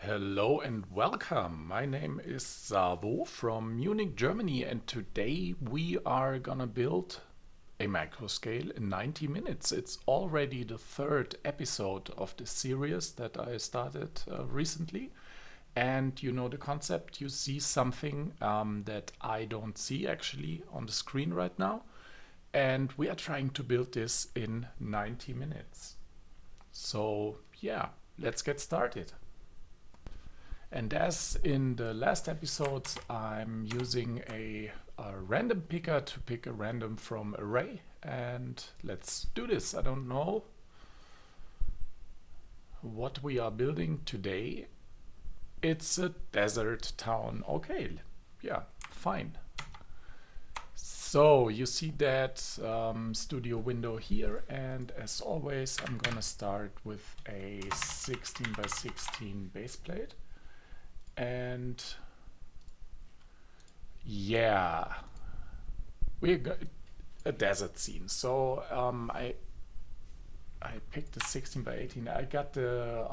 Hello and welcome. My name is Savo from Munich, Germany, and today we are gonna build a microscale in 90 minutes. It's already the third episode of the series that I started recently. And you know the concept, you see something that I don't see actually on the screen right now. And we are trying to build this in 90 minutes. So, yeah, let's get started. And as in the last episodes, I'm using a random picker to pick a random from array. And let's do this. I don't know what we are building today. It's a desert town. Okay, yeah, fine. So you see that studio window here, and as always, I'm gonna start with a 16 by 16 base plate. And yeah, we got a desert scene. So I picked the 16 by 18. I got the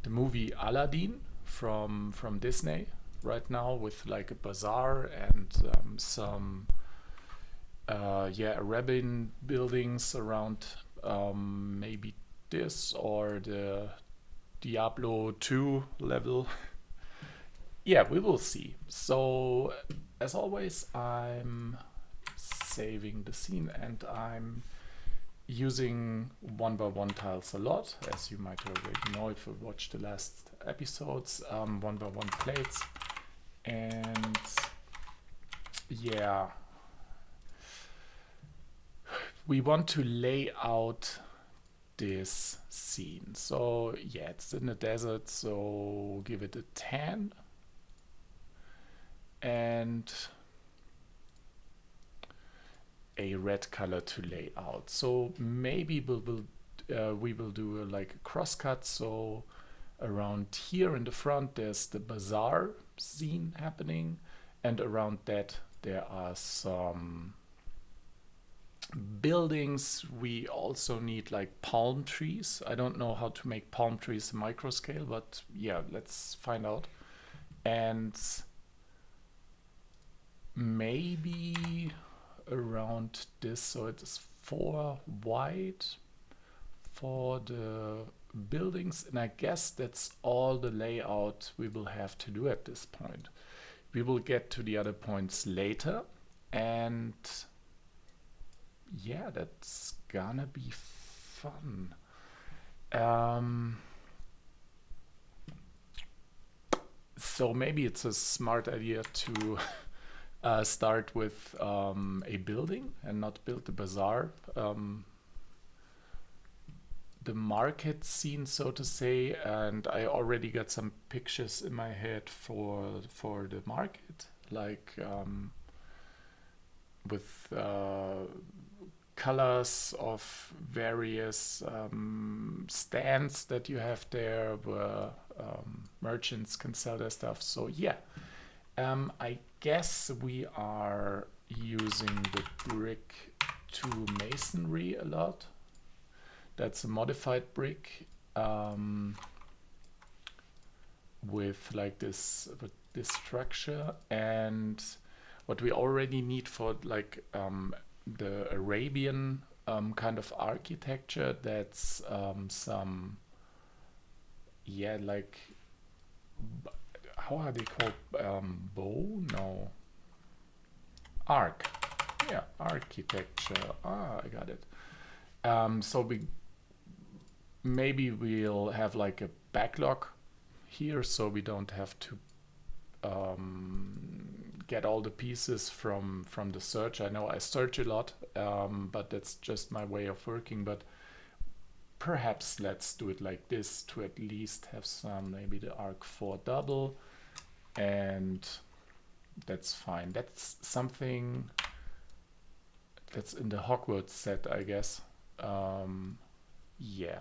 movie Aladdin from Disney right now with like a bazaar and some Arabian buildings around, maybe this or the Diablo 2 level. Yeah, we will see. So, as always, I'm saving the scene and I'm using 1 by 1 tiles a lot, as you might already know if you watched the last episodes. 1 by 1 plates. And yeah, we want to lay out this scene. So yeah, it's in the desert, so give it a 10. And a red color to lay out. So maybe we will do like a crosscut. So around here in the front there's the bazaar scene happening, and around that there are some buildings. We also need like palm trees. I don't know how to make palm trees in microscale, but yeah, let's find out. And maybe around this, so it is 4 wide for the buildings, and I guess that's all the layout we will have to do at this point. We will get to the other points later, and yeah, that's gonna be fun. So maybe it's a smart idea to start with a building and not build the bazaar. The market scene, so to say, and I already got some pictures in my head for the market, like with colors of various stands that you have there where merchants can sell their stuff. So yeah, I guess we are using the brick to masonry a lot. That's a modified brick with like this structure, and what we already need for like the Arabian kind of architecture. That's some, yeah, like how are they called? Bow? No. Arc. Yeah, architecture. Ah, I got it. So maybe we'll have like a backlog here, so we don't have to get all the pieces from the search. I know I search a lot, but that's just my way of working. But perhaps let's do it like this to at least have some, maybe the arc 4 double, and that's fine. That's something that's in the Hogwarts set, I guess. Yeah,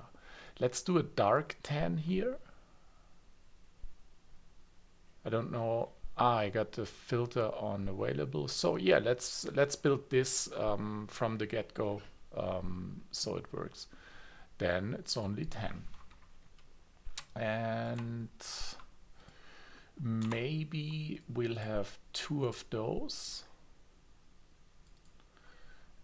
let's do a dark tan here. I don't know. I got the filter on available. So yeah, let's build this from the get-go, so it works. Then it's only 10. And we'll have 2 of those.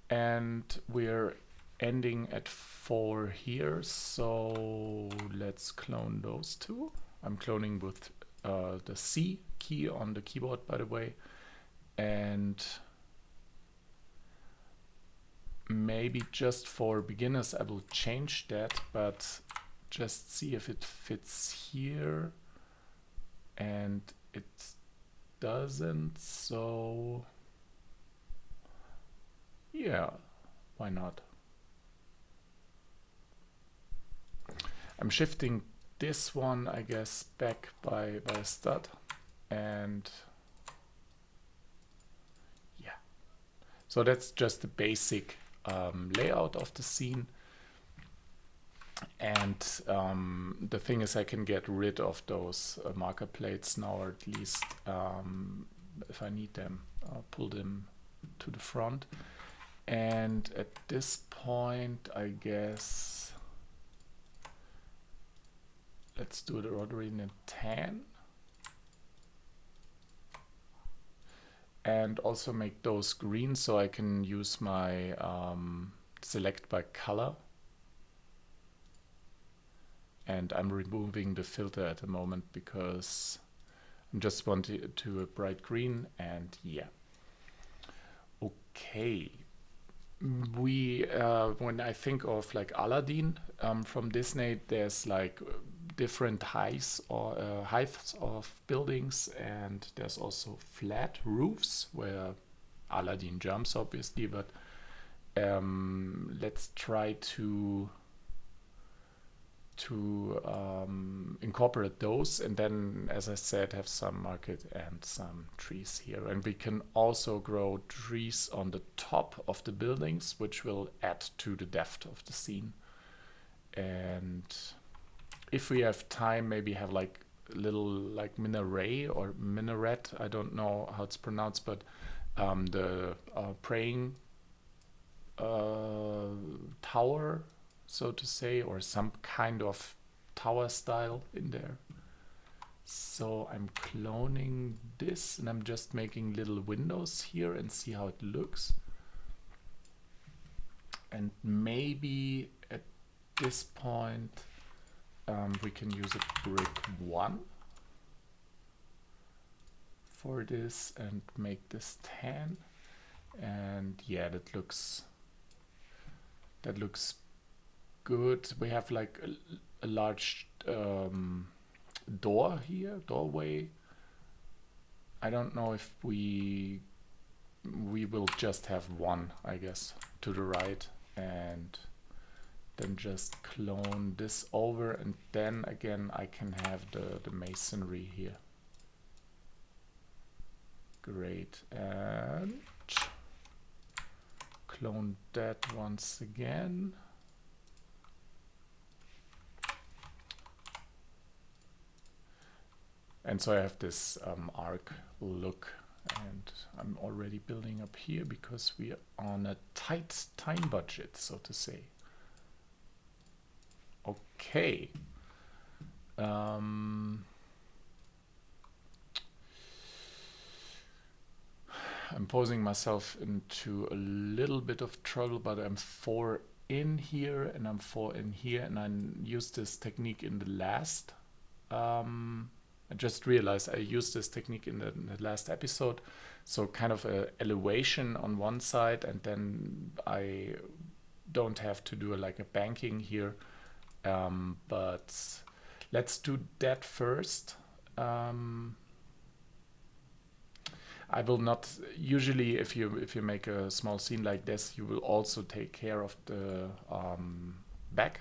And we're ending at 4 here, so let's clone those 2. I'm cloning with the C key on the keyboard, by the way. And maybe just for beginners I will change that, but just see if it fits here. And it doesn't, so yeah, why not? I'm shifting this one, I guess, back by a stud, and yeah. So that's just the basic layout of the scene. And the thing is, I can get rid of those marker plates now, or at least if I need them, I'll pull them to the front. And at this point, I guess, let's do the rotary in a tan. And also make those green so I can use my select by color. And I'm removing the filter at the moment because I just want it to a bright green, and yeah. Okay. We when I think of like Aladdin from Disney, there's like different heights or heights of buildings, and there's also flat roofs where Aladdin jumps, obviously, but let's try to incorporate those, and then, as I said, have some market and some trees here. And we can also grow trees on the top of the buildings, which will add to the depth of the scene. And if we have time, maybe have like a little like minaret or minaret, I don't know how it's pronounced, but the praying tower, so to say, or some kind of tower style in there. So I'm cloning this, and I'm just making little windows here and see how it looks. And maybe at this point we can use a brick 1 for this and make this tan. And yeah, that looks good. We have like a large door here, doorway. I don't know if we will just have one, I guess, to the right, and then just clone this over, and then again I can have the masonry here. Great, and clone that once again. And so I have this arc look, and I'm already building up here because we are on a tight time budget, so to say. Okay. I'm posing myself into a little bit of trouble, but I'm 4 in here and I'm 4 in here, and I used this technique in the last I just realized I used this technique in the last episode. So kind of a elevation on one side, and then I don't have to do like a banking here. But let's do that first. I will not, usually if you make a small scene like this, you will also take care of the back.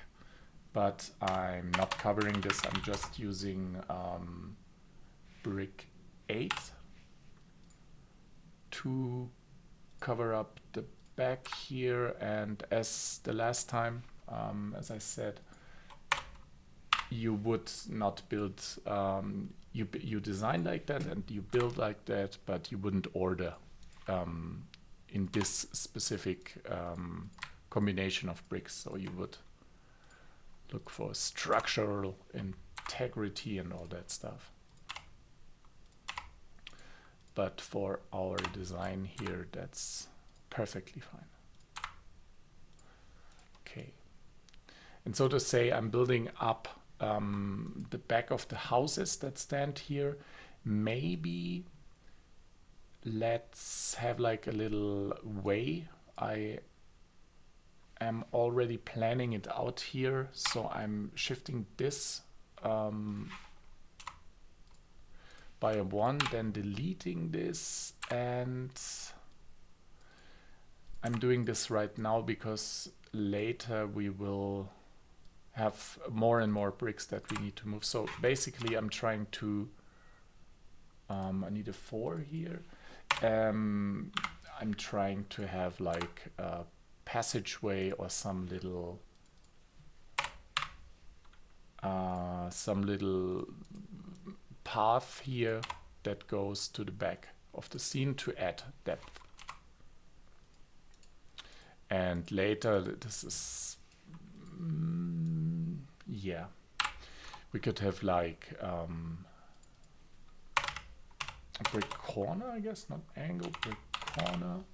But I'm not covering this, I'm just using brick 8 to cover up the back here. And as the last time, as I said, you would not build, you design like that and you build like that, but you wouldn't order in this specific combination of bricks. So you would look for structural integrity and all that stuff. but for our design here, that's perfectly fine. Okay. And so to say, I'm building up the back of the houses that stand here. Maybe let's have like a little way. I am already planning it out here, so I'm shifting this by a 1, then deleting this, and I'm doing this right now because later we will have more and more bricks that we need to move. So basically I'm trying to, I need a 4 here. I'm trying to have like a passageway or some little path here that goes to the back of the scene to add depth. And later, this is, yeah, we could have like a brick corner, I guess, not angle, brick corner.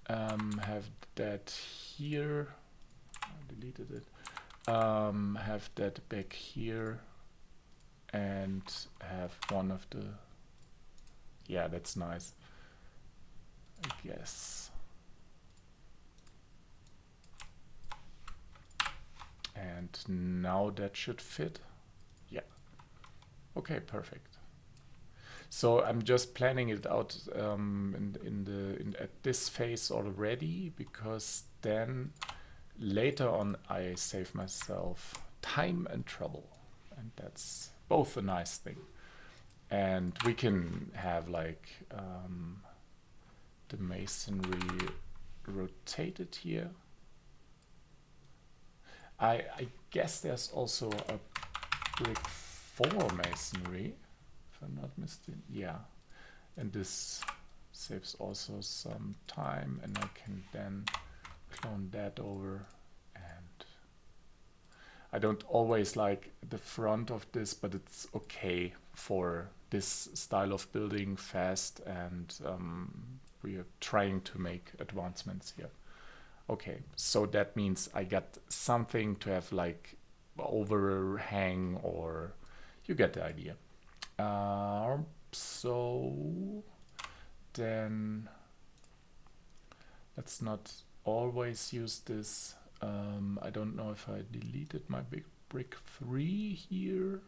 Have that here, I deleted it. Have that back here, and have one of the, yeah, that's nice, I guess. And now that should fit. Yeah. Okay, perfect. So I'm just planning it out at this phase already, because then later on I save myself time and trouble, and that's both a nice thing. And we can have like the masonry rotated here. I guess there's also a brick 4 masonry, if I'm not mistaken. Yeah, and this saves also some time, and I can then clone that over. And I don't always like the front of this, but it's okay for this style of building fast, and we are trying to make advancements here. Okay, so that means I got something to have like overhang, or you get the idea. So then let's not always use this. I don't know if I deleted my big brick 3 here.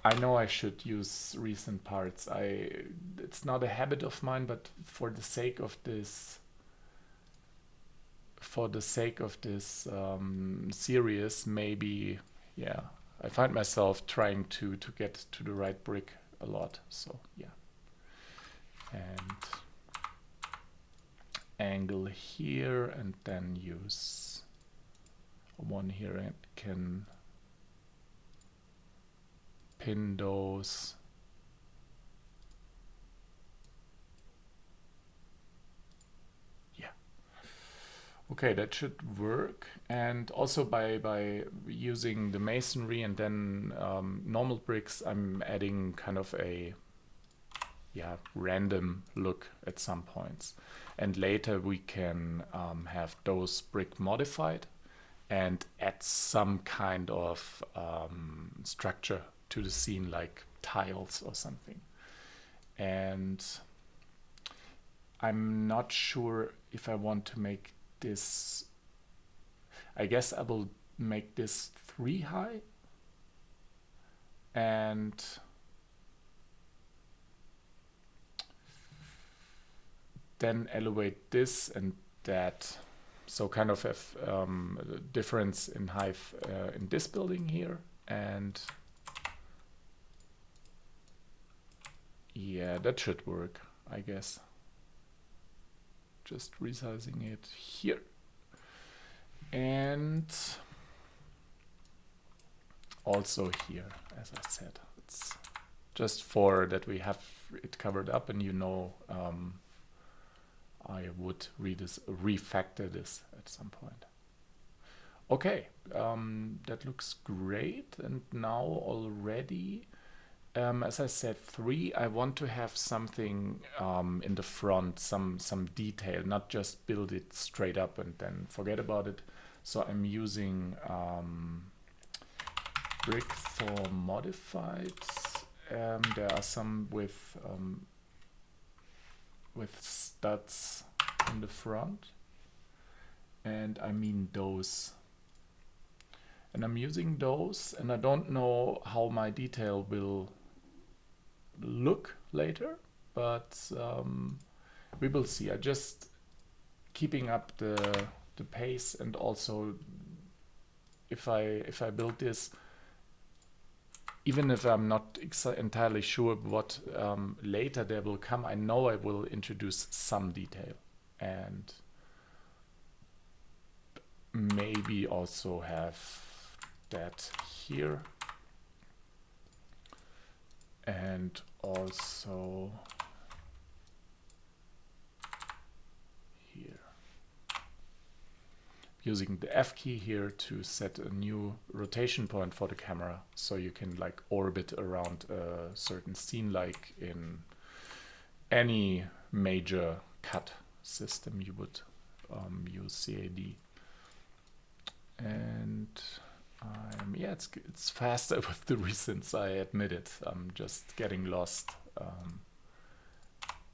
I know I should use recent parts. It's not a habit of mine, but for the sake of this, series, maybe, yeah, I find myself trying to get to the right brick a lot. So yeah, and angle here, and then use one here and can pin those. Yeah. Okay, that should work. And also by using the masonry and then normal bricks, I'm adding kind of a random look at some points. And later we can have those brick modified and add some kind of structure to the scene, like tiles or something. And I'm not sure if I want to make this, I guess I will make this 3 high and then elevate this and that. So kind of have a difference in height in this building here, and yeah, that should work, I guess. Just resizing it here. And also here, as I said, it's just for that we have it covered up, and I would refactor this at some point. Okay, that looks great. And now already, as I said, 3, I want to have something in the front, some detail, not just build it straight up and then forget about it. So I'm using brick for modified. There are some with studs in the front, and I mean those. And I'm using those, and I don't know how my detail will look later, but we will see. I just keeping up the pace, and also if I build this, even if I'm not entirely sure what later there will come, I know I will introduce some detail and maybe also have that here and also here. Using the F key here to set a new rotation point for the camera, so you can like orbit around a certain scene, like in any major cut system you would use CAD. And yeah, it's faster with the recents, I admit it. I'm just getting lost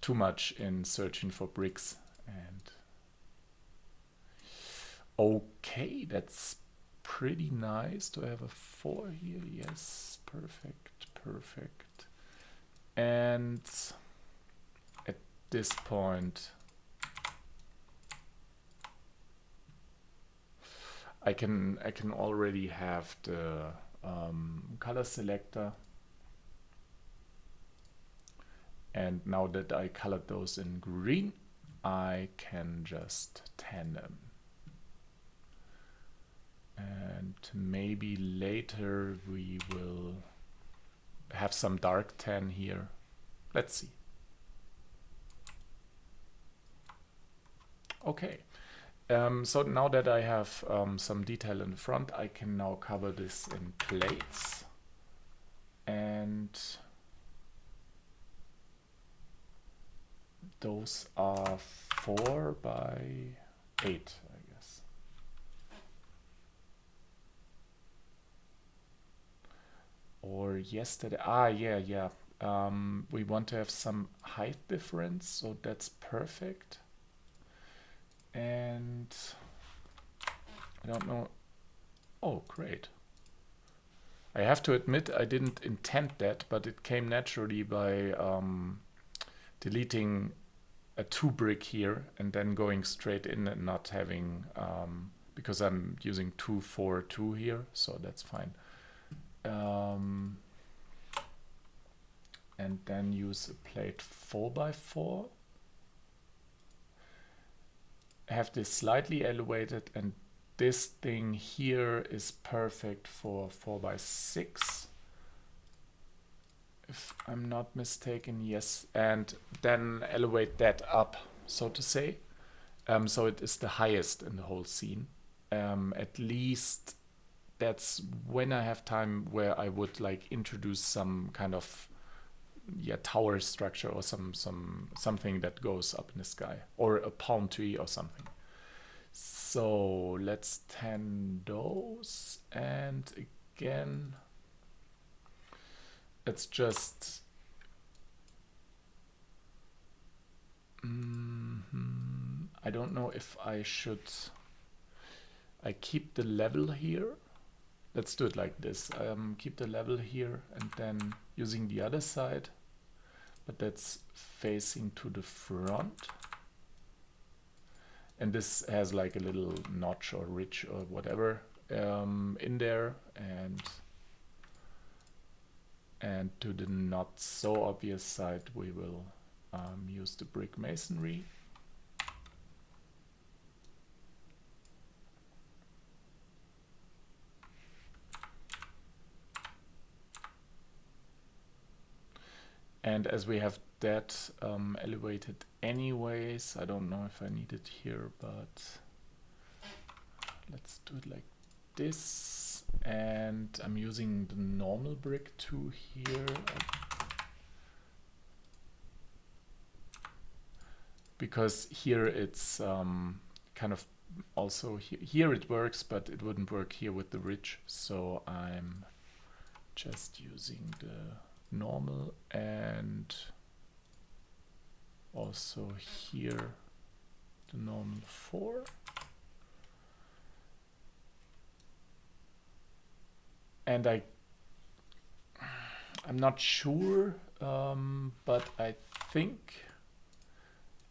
too much in searching for bricks. And okay, that's pretty nice. Do I have a 4 here? Yes, perfect, perfect. And at this point, I can already have the color selector. And now that I colored those in green, I can just tan them. And maybe later we will have some dark tan here. Let's see. Okay. So now that I have some detail in the front, I can now cover this in plates. And those are 4 by 8, I guess. Or yesterday, yeah. We want to have some height difference, so that's perfect. And I don't know. Oh, great. I have to admit I didn't intend that, but it came naturally by deleting a 2 brick here and then going straight in and not having, because I'm using 2, 4, 2 here, so that's fine. And then use a plate 4 by 4. Have this slightly elevated, and this thing here is perfect for 4 by 6, if I'm not mistaken. Yes, and then elevate that up, so to say, so it is the highest in the whole scene. At least that's when I have time where I would like introduce some kind of tower structure or something that goes up in the sky, or a palm tree or something. So let's tan those, and again it's just I don't know if I keep the level here. Let's do it like this. Keep the level here and then using the other side, but that's facing to the front. And this has like a little notch or ridge or whatever in there, and to the not so obvious side we will use the brick masonry. And as we have that elevated anyways, I don't know if I need it here, but let's do it like this, and I'm using the normal brick too here. Because here it's kind of also here it works, but it wouldn't work here with the ridge. So I'm just using the normal, and also here the normal 4. And I'm not sure, but I think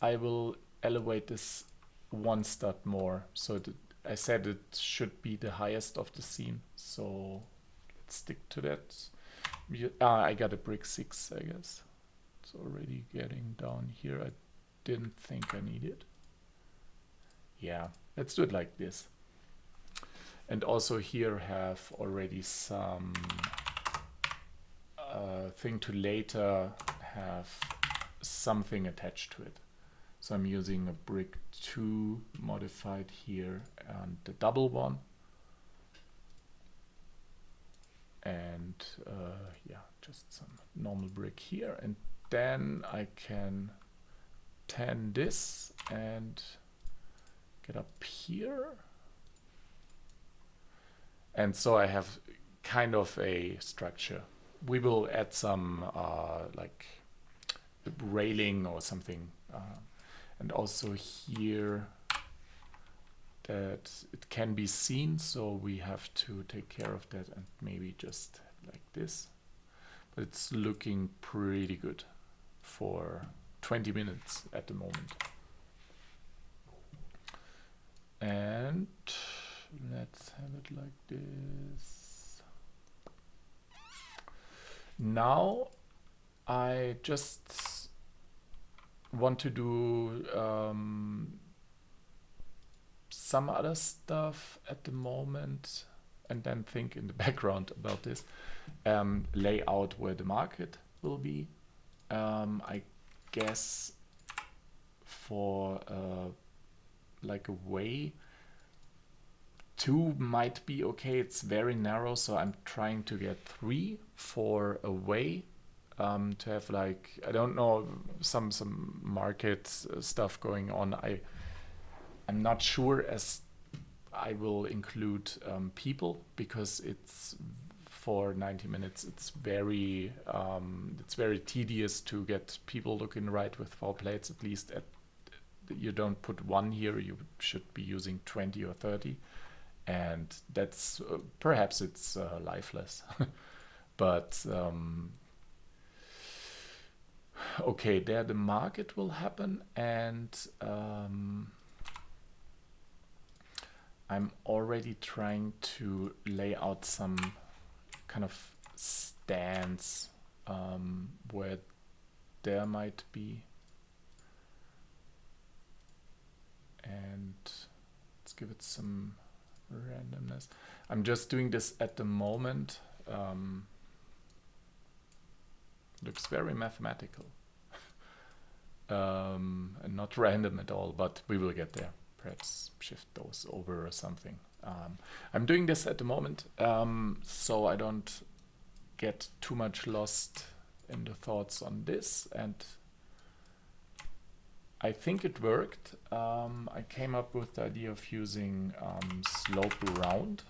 I will elevate this one stud more. So I said it should be the highest of the scene. So let's stick to that. I got a brick 6, I guess. It's already getting down here. I didn't think I needed. Yeah, let's do it like this. And also here have already some thing to later have something attached to it. So I'm using a brick 2 modified here and the double one. And yeah, just some normal brick here. And then I can tan this and get up here. And so I have kind of a structure. We will add some like railing or something. And also here that it can be seen, so we have to take care of that, and maybe just like this. But it's looking pretty good for 20 minutes at the moment. And let's have it like this. Now I just want to do some other stuff at the moment, and then think in the background about this. Lay out where the market will be. I guess for like a way, 2 might be okay. It's very narrow, so I'm trying to get 3 for a way. To have like, I don't know, some market stuff going on. I'm not sure as I will include people, because it's for 90 minutes. It's very tedious to get people looking right with 4 plates. At least you don't put 1 here. You should be using 20 or 30, and that's perhaps it's lifeless, but. Okay, there the market will happen, and I'm already trying to lay out some kind of stands where there might be. And let's give it some randomness. I'm just doing this at the moment. Looks very mathematical and not random at all, but we will get there. Perhaps shift those over or something. I'm doing this at the moment, so I don't get too much lost in the thoughts on this, and I think it worked. I came up with the idea of using slope round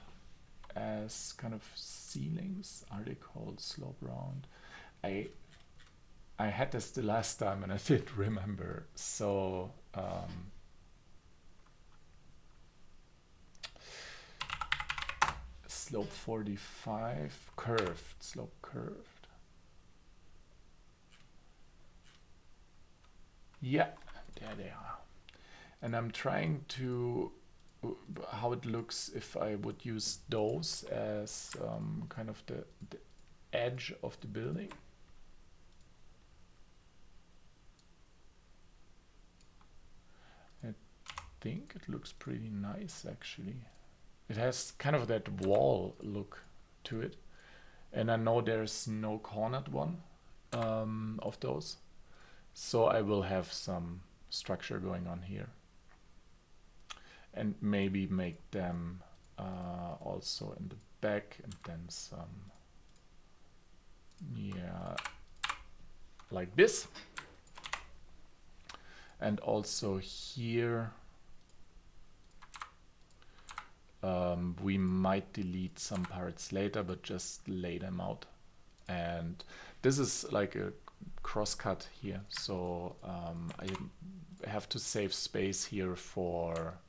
as kind of ceilings. Are they called slope round? I had this the last time and I did remember. So slope 45 curved, slope curved. Yeah, there they are. And I'm trying to how it looks if I would use those as kind of the edge of the building. I think it looks pretty nice actually. It has kind of that wall look to it, and I know there's no cornered one of those, so I will have some structure going on here and maybe make them also in the back, and then some, yeah, like this. And also here we might delete some parts later, but just lay them out. And this is like a crosscut here, so I have to save space here for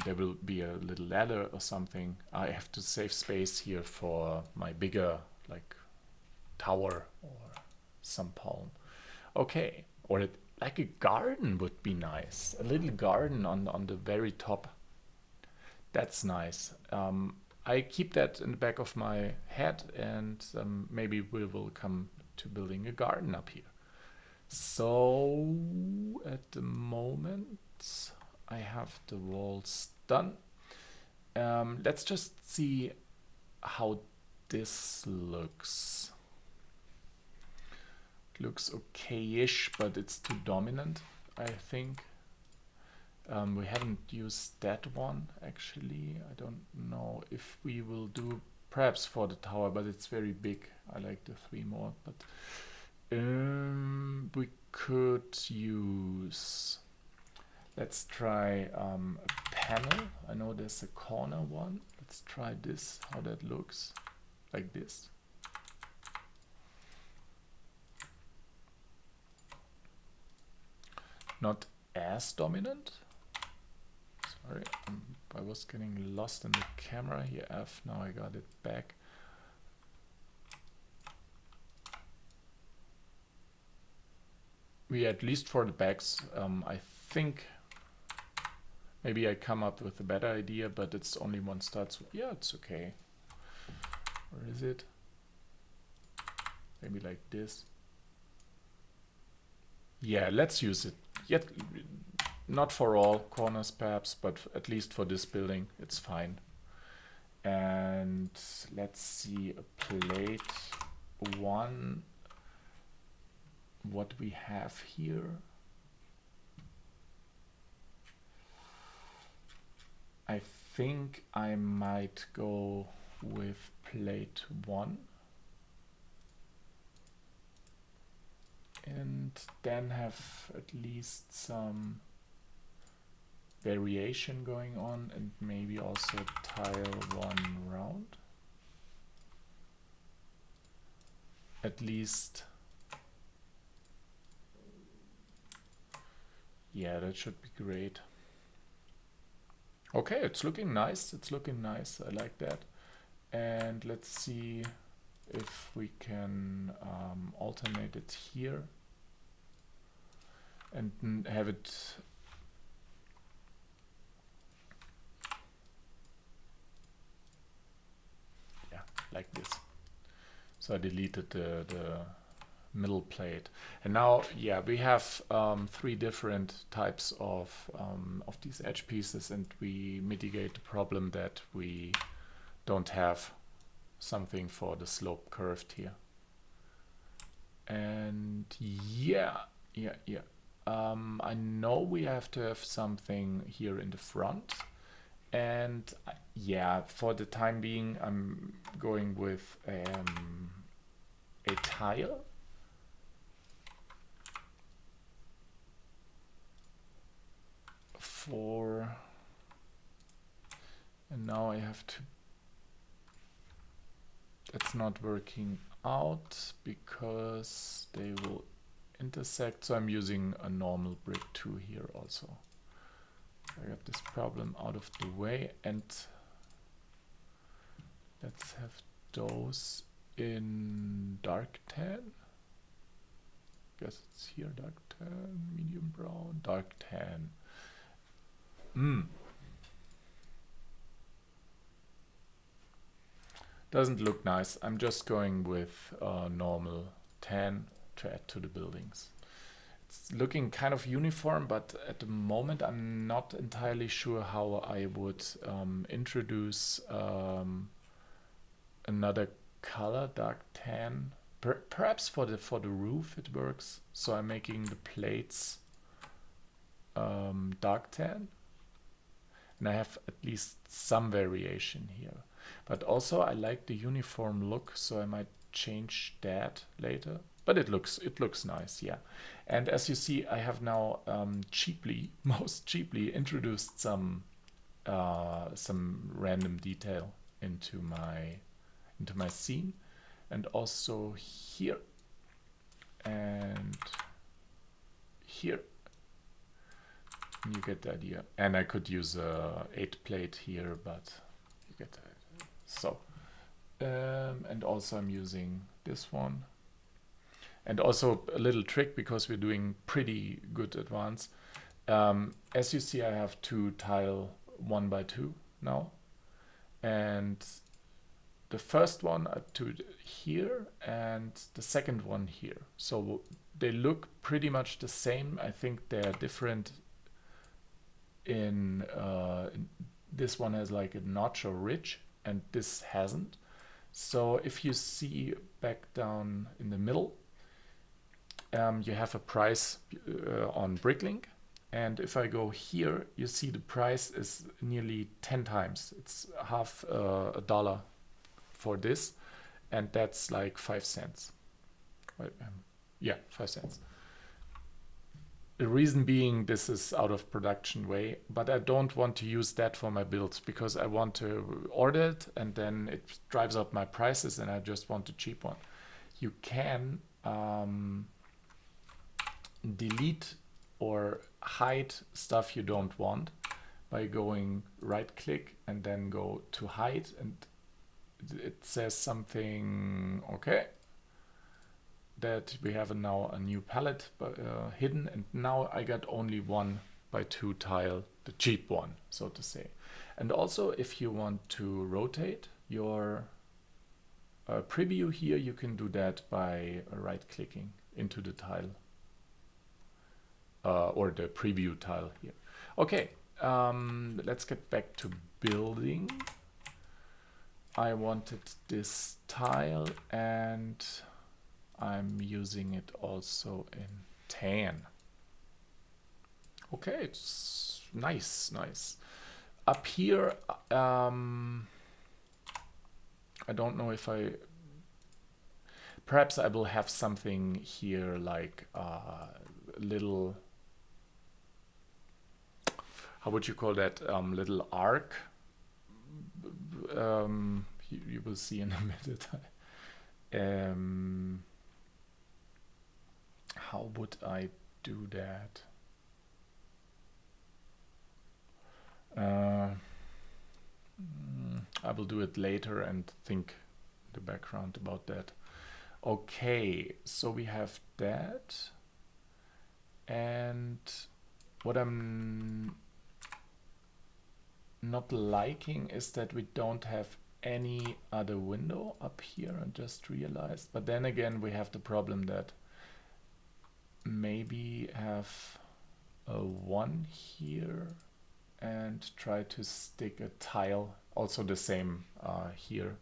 there will be a little ladder or something. I have to save space here for my bigger like tower or some palm. Okay, or like a garden would be nice. A little garden on the very top. That's nice. I keep that in the back of my head, and maybe we will come to building a garden up here. So at the moment I have the walls done. Let's just see how this looks. It looks okay-ish, but it's too dominant, I think. We haven't used that one actually. I don't know if we will do perhaps for the tower, but it's very big. I like the 3 more, but we could use, let's try a panel. I know there's a corner one. Let's try this, how that looks, like this. Not as dominant. Sorry, I was getting lost in the camera here. F, now I got it back. We, at least for the backs, I think maybe I come up with a better idea, but it's only one start. So yeah, it's okay. Or is it? Maybe like this. Yeah, let's use it. Yet, not for all corners perhaps, but at least for this building, it's fine. And let's see, a plate 1. What we have here. I think I might go with plate 1. And then have at least some variation going on, and maybe also tile 1 round. At least. Yeah, that should be great. Okay, it's looking nice. It's looking nice. I like that. And let's see if we can alternate it here and have it like this. So I deleted the middle plate, and now yeah, we have 3 different types of these edge pieces, and we mitigate the problem that we don't have something for the slope curved here. And yeah, I know we have to have something here in the front. And yeah, for the time being, I'm going with a tile. And now I have to, that's not working out because they will intersect, so I'm using a normal brick 2 here also. I got this problem out of the way, and let's have those in dark tan. Guess it's here, dark tan, medium brown, dark tan. Doesn't look nice. I'm just going with normal tan to add to the buildings. It's looking kind of uniform, but at the moment I'm not entirely sure how I would introduce another color, dark tan. Perhaps for the roof it works. So I'm making the plates dark tan. and I have at least some variation here. But also I like the uniform look, so I might change that later. But it looks nice, yeah. And as you see, I have now cheaply, most cheaply, introduced some random detail into my scene, and also here and here. You get the idea. And I could use a 8 plate here, but you get the idea. So, and also I'm using this one. And also a little trick, because we're doing pretty good advance. As you see, I have 2 tile 1x2 now. And the first one I do here and the second one here. So they look pretty much the same. I think they're different in this one has like a notch or ridge and this hasn't. So if you see back down in the middle, you have a price on Bricklink, and if I go here, you see the price is nearly 10 times. It's half a dollar for this, and that's like 5 cents. Right? Yeah, 5 cents. The reason being, this is out of production way, but I don't want to use that for my builds, because I want to order it and then it drives up my prices, and I just want a cheap one. You can delete or hide stuff you don't want by going right click and then go to hide, and it says something, okay, that we have now a new palette hidden, and now I got only 1x2 tile, the cheap one, so to say. And also, if you want to rotate your preview here, you can do that by right clicking into the tile or the preview tile here. Okay, let's get back to building. I wanted this tile, and I'm using it also in tan. Okay, it's nice, nice. Up here, I don't know if perhaps I will have something here like a little, how would you call that, little arc. You will see in a minute. How would I do that? I will do it later and think the background about that. Okay, so we have that. And what I'm not liking is that we don't have any other window up here, I just realized. But then again, we have the problem that maybe have a 1 here and try to stick a tile, also the same here.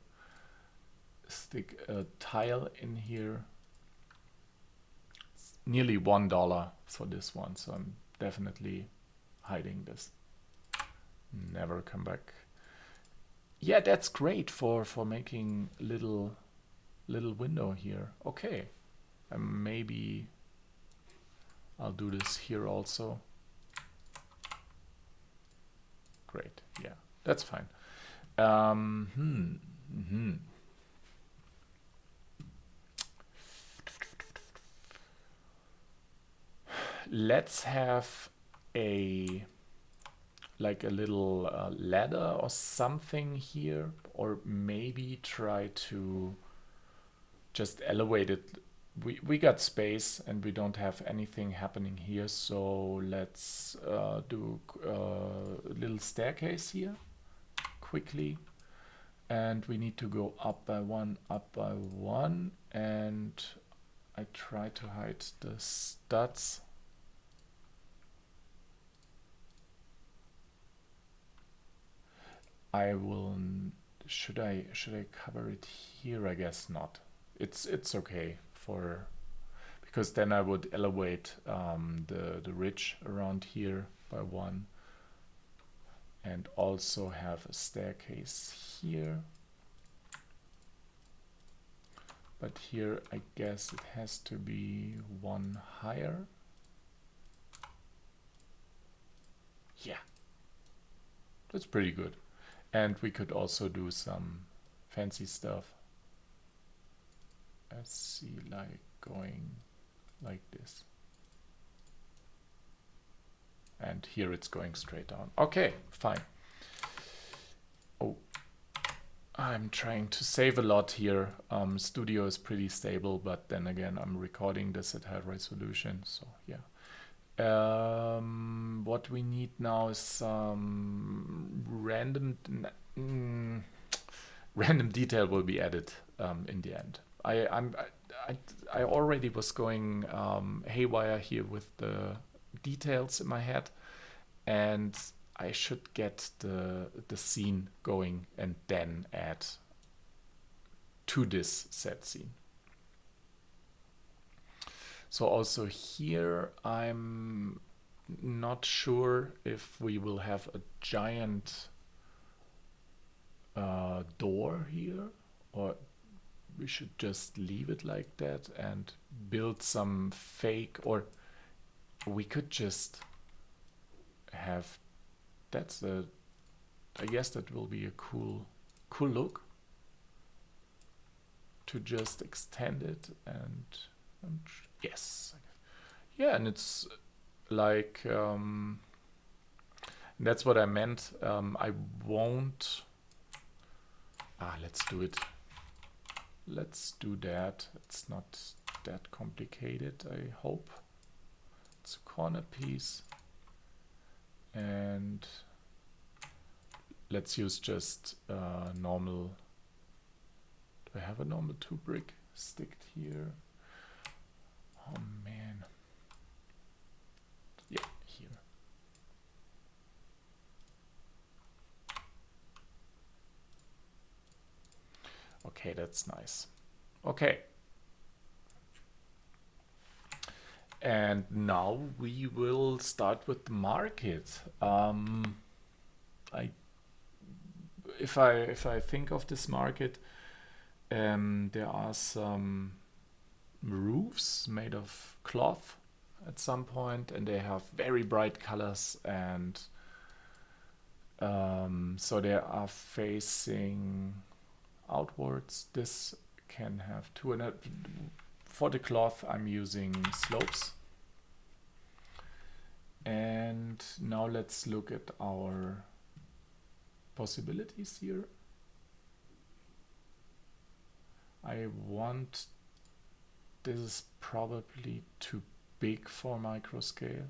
Stick a tile in here. It's nearly $1 for this one, so I'm definitely hiding this. Never come back. Yeah, that's great for making little window here. Okay, maybe I'll do this here also. Great, yeah, that's fine. Let's have a little ladder or something here, or maybe try to just elevate it. We got space and we don't have anything happening here, so let's do a little staircase here quickly, and we need to go up by one, and I try to hide the studs. I will. Should I cover it here? I guess not. It's okay for, because then I would elevate the ridge around here by 1, and also have a staircase here. But here I guess it has to be one higher. Yeah, that's pretty good. And we could also do some fancy stuff. Let's see, like going like this. And here it's going straight down. Okay, fine. Oh, I'm trying to save a lot here. Studio is pretty stable, but then again, I'm recording this at high resolution, so yeah. What we need now is some random detail will be added in the end. I already was going haywire here with the details in my head, and I should get the scene going and then add to this set scene. So also here I'm not sure if we will have a giant door here, or we should just leave it like that and build some fake, or we could just have, I guess that will be a cool look, to just extend it and yes, yeah, and it's like that's what I meant. I won't. Let's do it. Let's do that. It's not that complicated, I hope. It's a corner piece, and let's use just normal. Do I have a normal 2 brick sticked here? Oh man. Yeah, here. Okay, that's nice. Okay. And now we will start with the market. If I think of this market, there are some roofs made of cloth at some point, and they have very bright colors, and so they are facing outwards. This can have two, and for the cloth I'm using slopes. And now let's look at our possibilities here. This is probably too big for Microscale.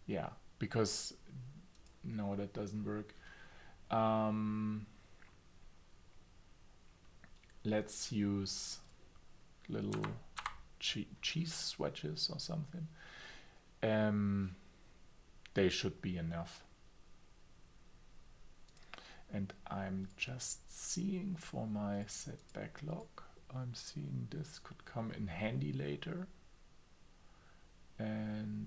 Yeah, because no, that doesn't work. Let's use little cheese wedges or something. They should be enough. And I'm just seeing for my set backlog, I'm seeing this could come in handy later. And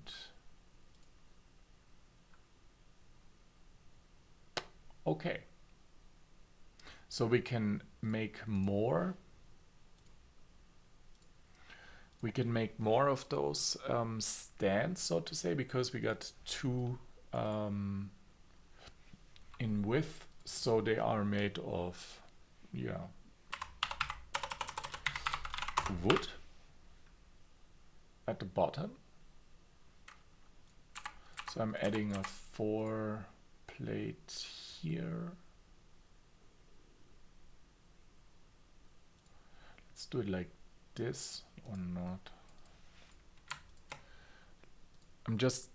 okay, so we can make more. We can make more of those stands, so to say, because we got two in width, so they are made of, yeah, wood at the bottom. So I'm adding a 4 plate here. Let's do it like this or not. I'm just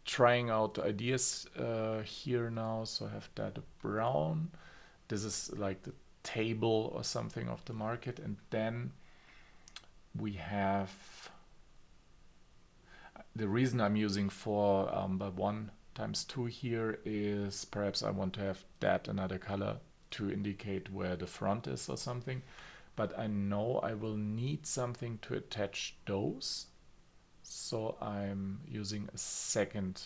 trying out ideas here now. So I have that brown. This is like the table or something of the market, and then we have the reason I'm using 4 by 1 times 2 here is perhaps I want to have that another color to indicate where the front is or something. But I know I will need something to attach those, so I'm using a second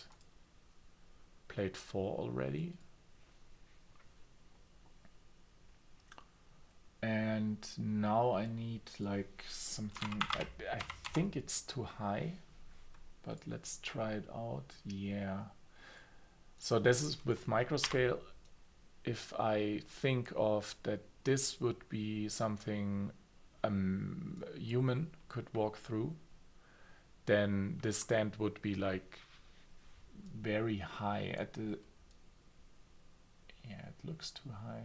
plate 4 already. And now I need like something, I think it's too high, but let's try it out. Yeah. So this is with Microscale. If I think of that this would be something a human could walk through, then this stand would be like very high at the, yeah, it looks too high.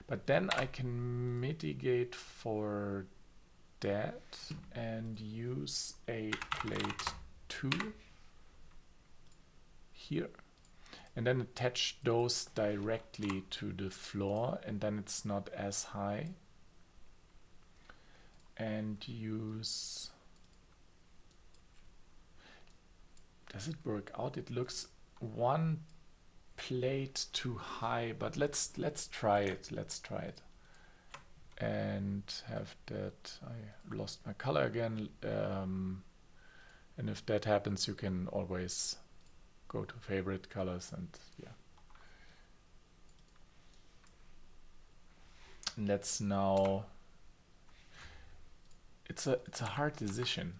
But then I can mitigate for that and use a plate 2 here. And then attach those directly to the floor, and then it's not as high. And use... Does it work out? It looks one plate too high, but let's try it. Let's try it. And have that... I lost my color again. And if that happens, you can always go to favorite colors and yeah. And let's now, it's a hard decision,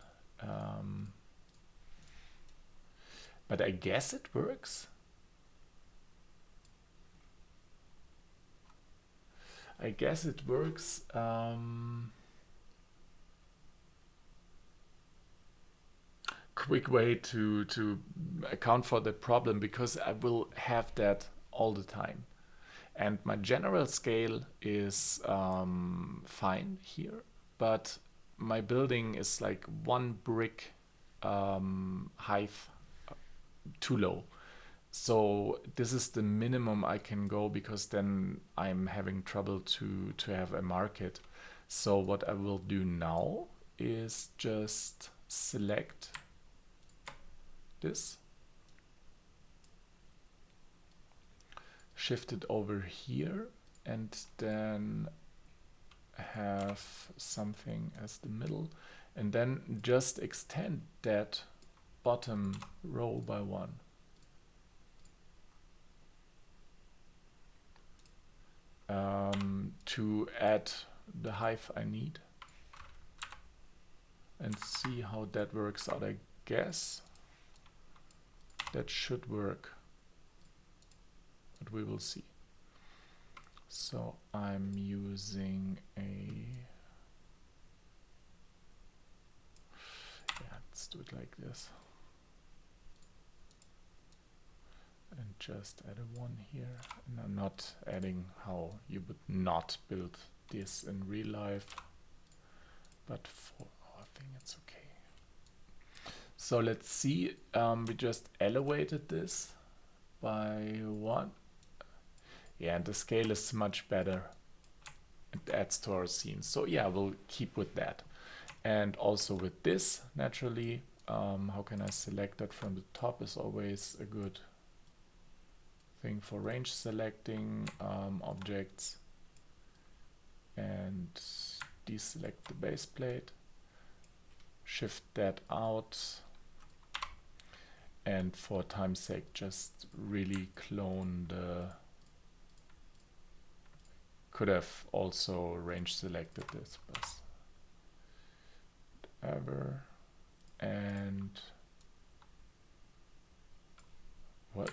but I guess it works. I guess it works. Quick way to account for the problem, because I will have that all the time. And my general scale is fine here, but my building is like one brick height too low. So this is the minimum I can go, because then I'm having trouble to have a market. So what I will do now is just select this, shift it over here, and then have something as the middle, and then just extend that bottom row by 1. To add the height I need, and see how that works out. I guess that should work, but we will see. So I'm using a, yeah, let's do it like this. And just add a 1 here. And I'm not adding how you would not build this in real life, but for our thing it's okay. So let's see, we just elevated this by 1. Yeah, and the scale is much better. It adds to our scene. So yeah, we'll keep with that. And also with this, naturally, how can I select that from the top is always a good thing for range selecting objects. And deselect the base plate. Shift that out. And for time's sake, just really clone the... Could have also range selected this, but whatever. And what?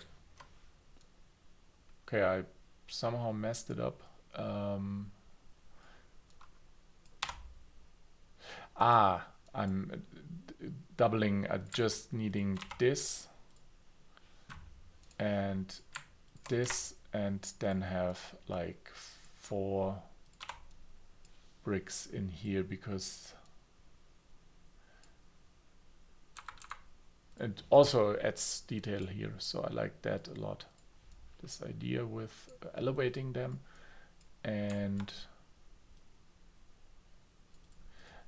Okay, I somehow messed it up. I'm doubling, just needing this and this, and then have like 4 bricks in here, because it also adds detail here. So I like that a lot, this idea with elevating them. And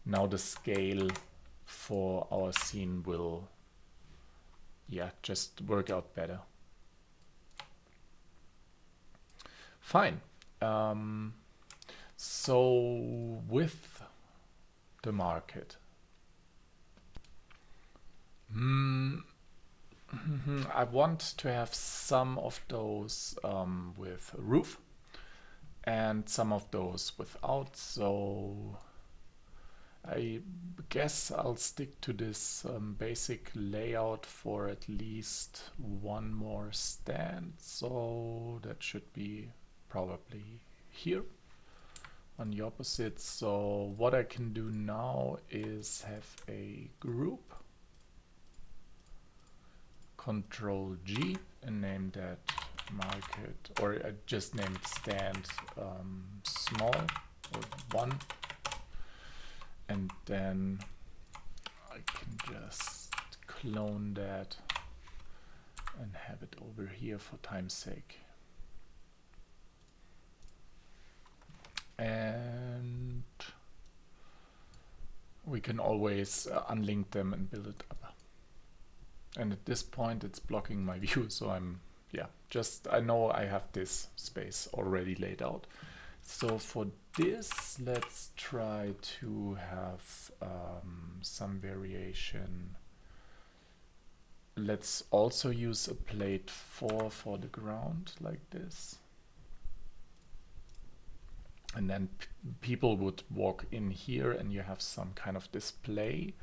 now the scale for our scene will, yeah, just work out better. Fine. So with the market, I want to have some of those with roof and some of those without, so I guess I'll stick to this basic layout for at least one more stand, so that should be probably here on the opposite. So what I can do now is have a group, Control G, and name that market, or I just named stand small or 1, and then I can just clone that and have it over here for time's sake. And we can always unlink them and build it up. And at this point it's blocking my view, so I know I have this space already laid out. So for this, let's try to have some variation. Let's also use a plate 4 for the ground, like this. And then people would walk in here and you have some kind of display.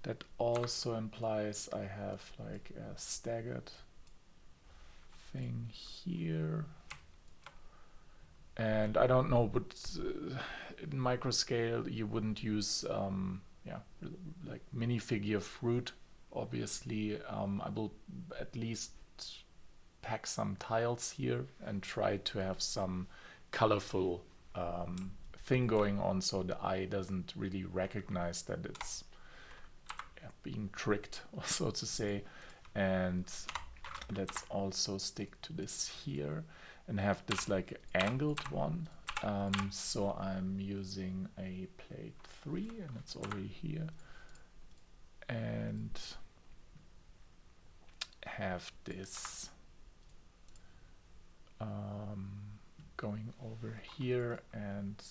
That also implies I have like a staggered thing here. And I don't know, but in Microscale you wouldn't use like minifigure fruit. Obviously, I will at least pack some tiles here and try to have some colorful thing going on, so the eye doesn't really recognize that it's being tricked, so to say. And let's also stick to this here and have this like angled one. So I'm using a plate 3 and it's already here, and have this going over here, and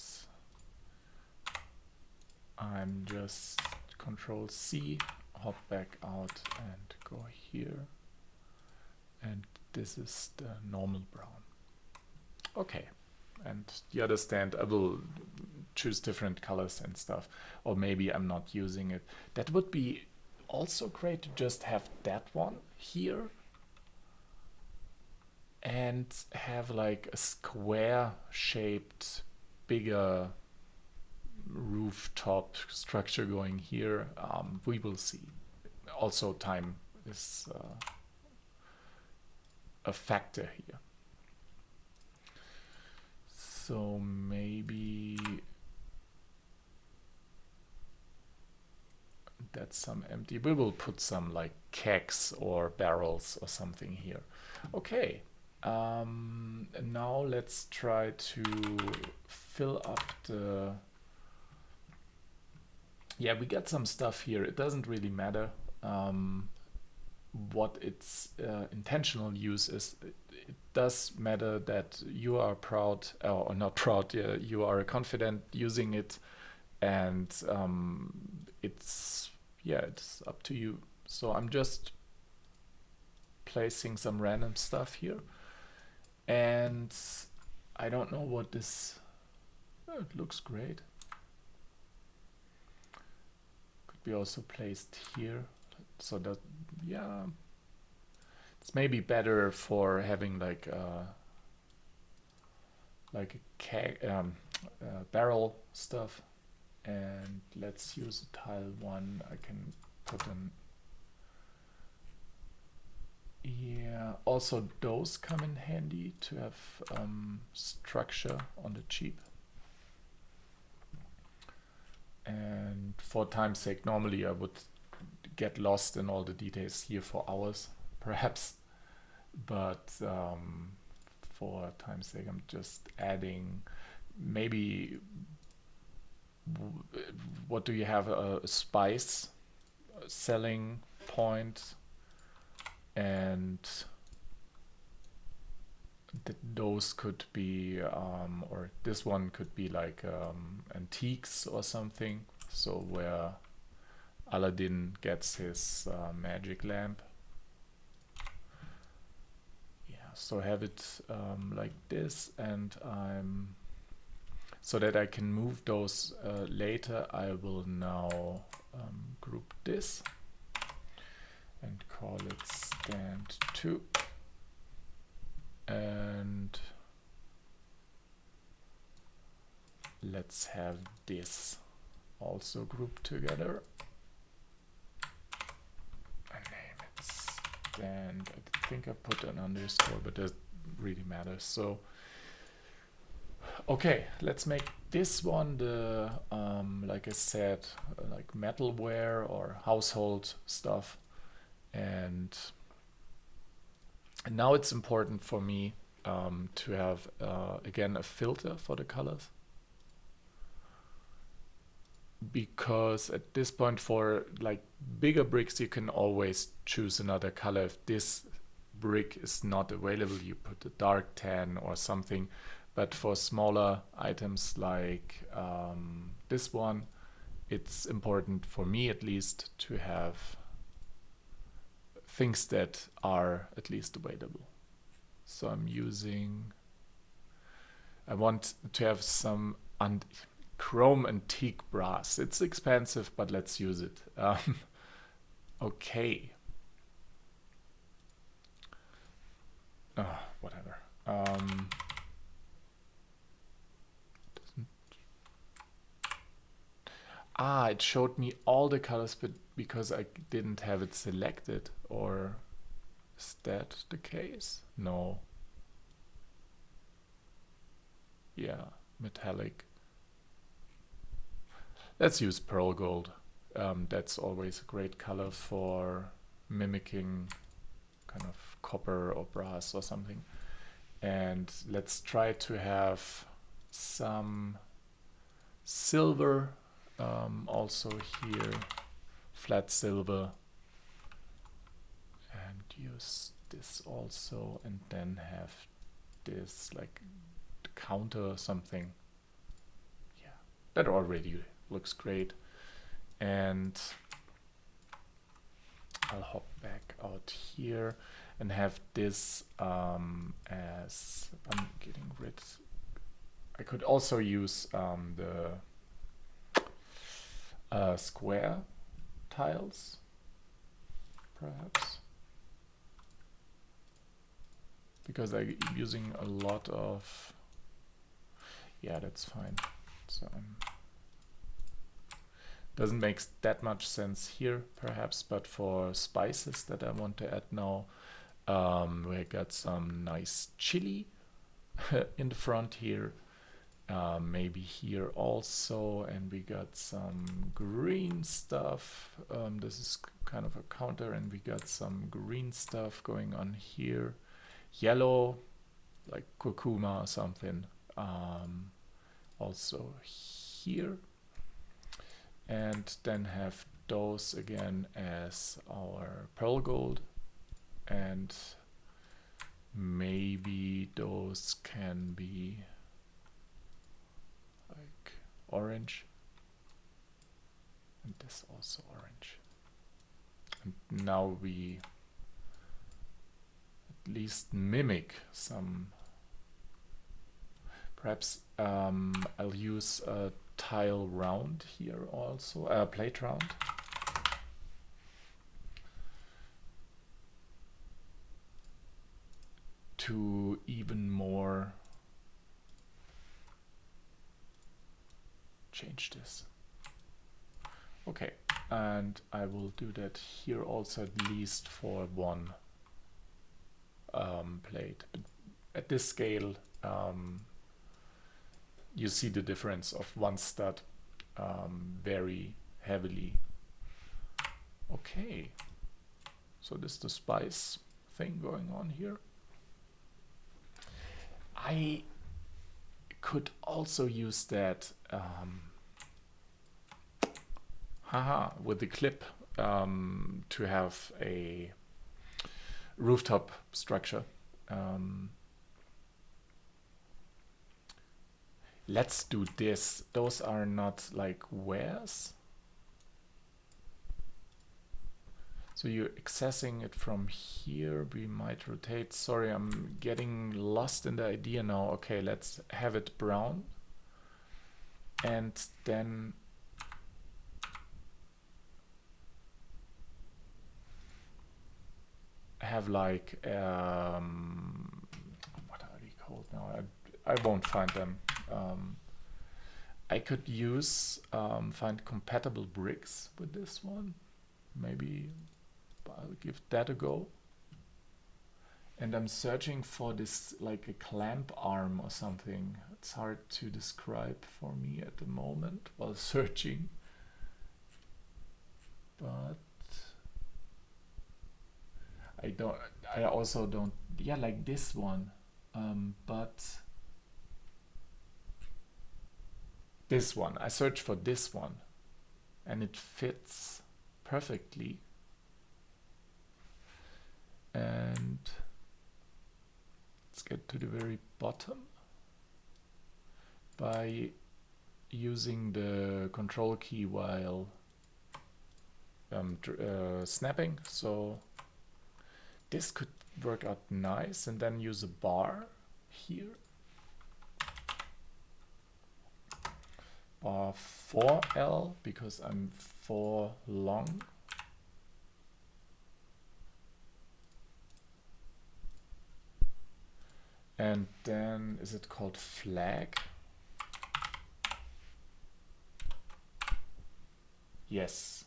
I'm just Control C, hop back out and go here, and this is the normal brown. Okay, and the other stand I will choose different colors and stuff, or maybe I'm not using it. That would be also great to just have that one here and have like a square shaped bigger rooftop structure going here. We will see. Also time is a factor here. So maybe that's some empty. We will put some like kegs or barrels or something here. Okay. Now let's try to fill up the... Yeah, we got some stuff here. It doesn't really matter what its intentional use is. It does matter that you are proud, or not proud, you are confident using it, and it's up to you. So I'm just placing some random stuff here. And I don't know what this... Oh, it looks great. Could be also placed here. So that, yeah, it's maybe better for having like a barrel stuff. And let's use a tile 1. I can put an... Yeah, also those come in handy to have structure on the cheap. And for time's sake, normally I would get lost in all the details here for hours, perhaps. But for time's sake, I'm just adding maybe... What do you have? A spice selling point. And those could be, or this one could be like antiques or something. So where Aladdin gets his magic lamp. so have it like this, and so that I can move those later, I will now group this and call it stand 2, and let's have this also grouped together and name it stand. I think I put an underscore, but that really matters. So okay, let's make this one the like I said, like metalware or household stuff. And now it's important for me to have again a filter for the colors, because at this point for like bigger bricks you can always choose another color. If this brick is not available, you put a dark tan or something. But for smaller items like this one, it's important for me at least to have things that are at least available. So I'm using, I want to have some chrome antique brass. It's expensive, but let's use it. Okay. Whatever. It showed me all the colors, but because I didn't have it selected, or is that the case? No. Yeah, metallic. Let's use pearl gold. That's always a great color for mimicking kind of copper or brass or something. And let's try to have some silver also here, flat silver, and use this also, and then have this like counter or something. Yeah, that already looks great. And I'll hop back out here and have this as I'm getting rid. I could also use the square tiles, perhaps, because I'm using a lot of, yeah, that's fine. So doesn't make that much sense here, perhaps, but for spices that I want to add now, we got some nice chili in the front here. Maybe here also, and we got some green stuff. This is kind of a counter, and we got some green stuff going on here. Yellow, like curcuma or something. Also here. And then have those again as our pearl gold. And maybe those can be like orange, and this also orange. And now we at least mimic some, perhaps I'll use a tile round here also, a plate round. To even more change this. Okay, and I will do that here also, at least for one plate. But at this scale, you see the difference of one stud very heavily. Okay, so this is the spice thing going on here. I could also use that with the clip to have a rooftop structure. Let's do this. Those are not like wares. So you're accessing it from here. We might rotate. Sorry, I'm getting lost in the idea now. Okay, let's have it brown. And then have like, what are they called now? I won't find them. I could use, find compatible bricks with this one. Maybe I'll give that a go. And I'm searching for this, like a clamp arm or something. It's hard to describe for me at the moment while searching. But I also don't, yeah, like this one. But this one, I searched for this one and it fits perfectly. And let's get to the very bottom by using the control key while snapping. So this could work out nice, and then use a bar here. Bar 4L because I'm 4 long. And then, is it called flag? Yes.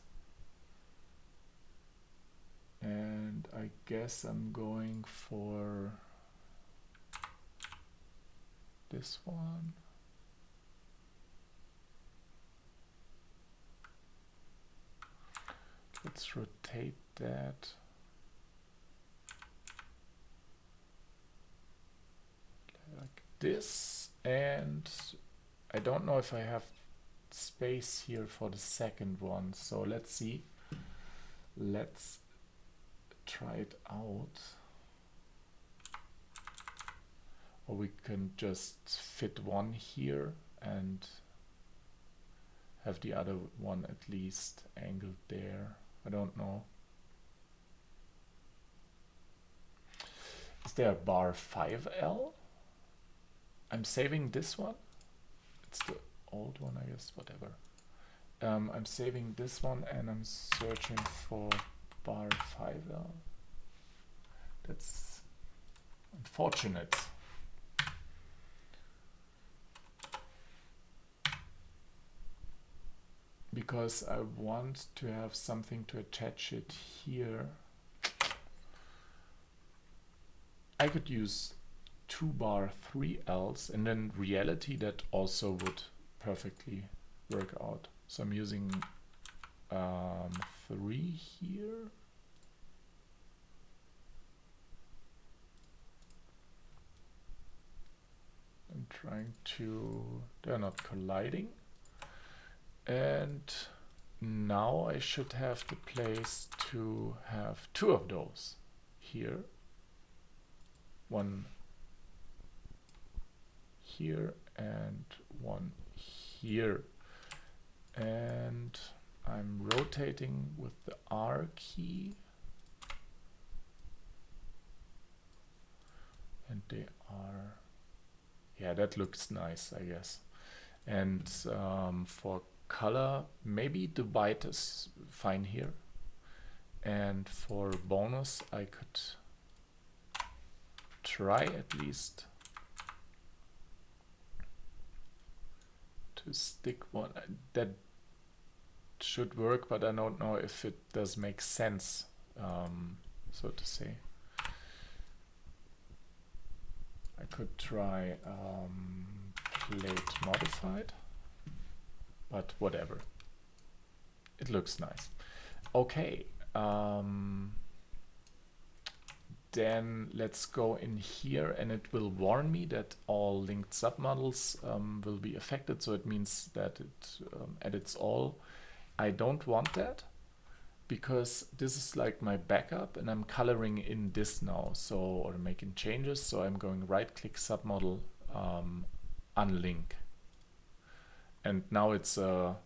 And I guess I'm going for this one. Let's rotate that. Like this. And I don't know if I have space here for the second one. So let's see. Let's try it out. Or we can just fit one here and have the other one at least angled there. I don't know. Is there a bar 5L? I'm saving this one. It's the old one, I guess, whatever. I'm saving this one and I'm searching for bar 5L. That's unfortunate. Because I want to have something to attach it here. I could use 2 bar 3Ls, and in reality that also would perfectly work out. So I'm using 3 here. I'm trying to, they're not colliding. And now I should have the place to have 2 of those here. One here and one here. And I'm rotating with the R key. And they are, yeah, that looks nice, I guess. And for color, maybe the white is fine here. And for bonus, I could try at least to stick one. That should work, but I don't know if it does make sense, so to say. I could try plate modified, but whatever. It looks nice. Okay. Then let's go in here, and it will warn me that all linked submodels will be affected. So it means that it edits all. I don't want that because this is like my backup, and I'm coloring in this now. So, or making changes. So I'm going right click submodel, unlink. And now it's a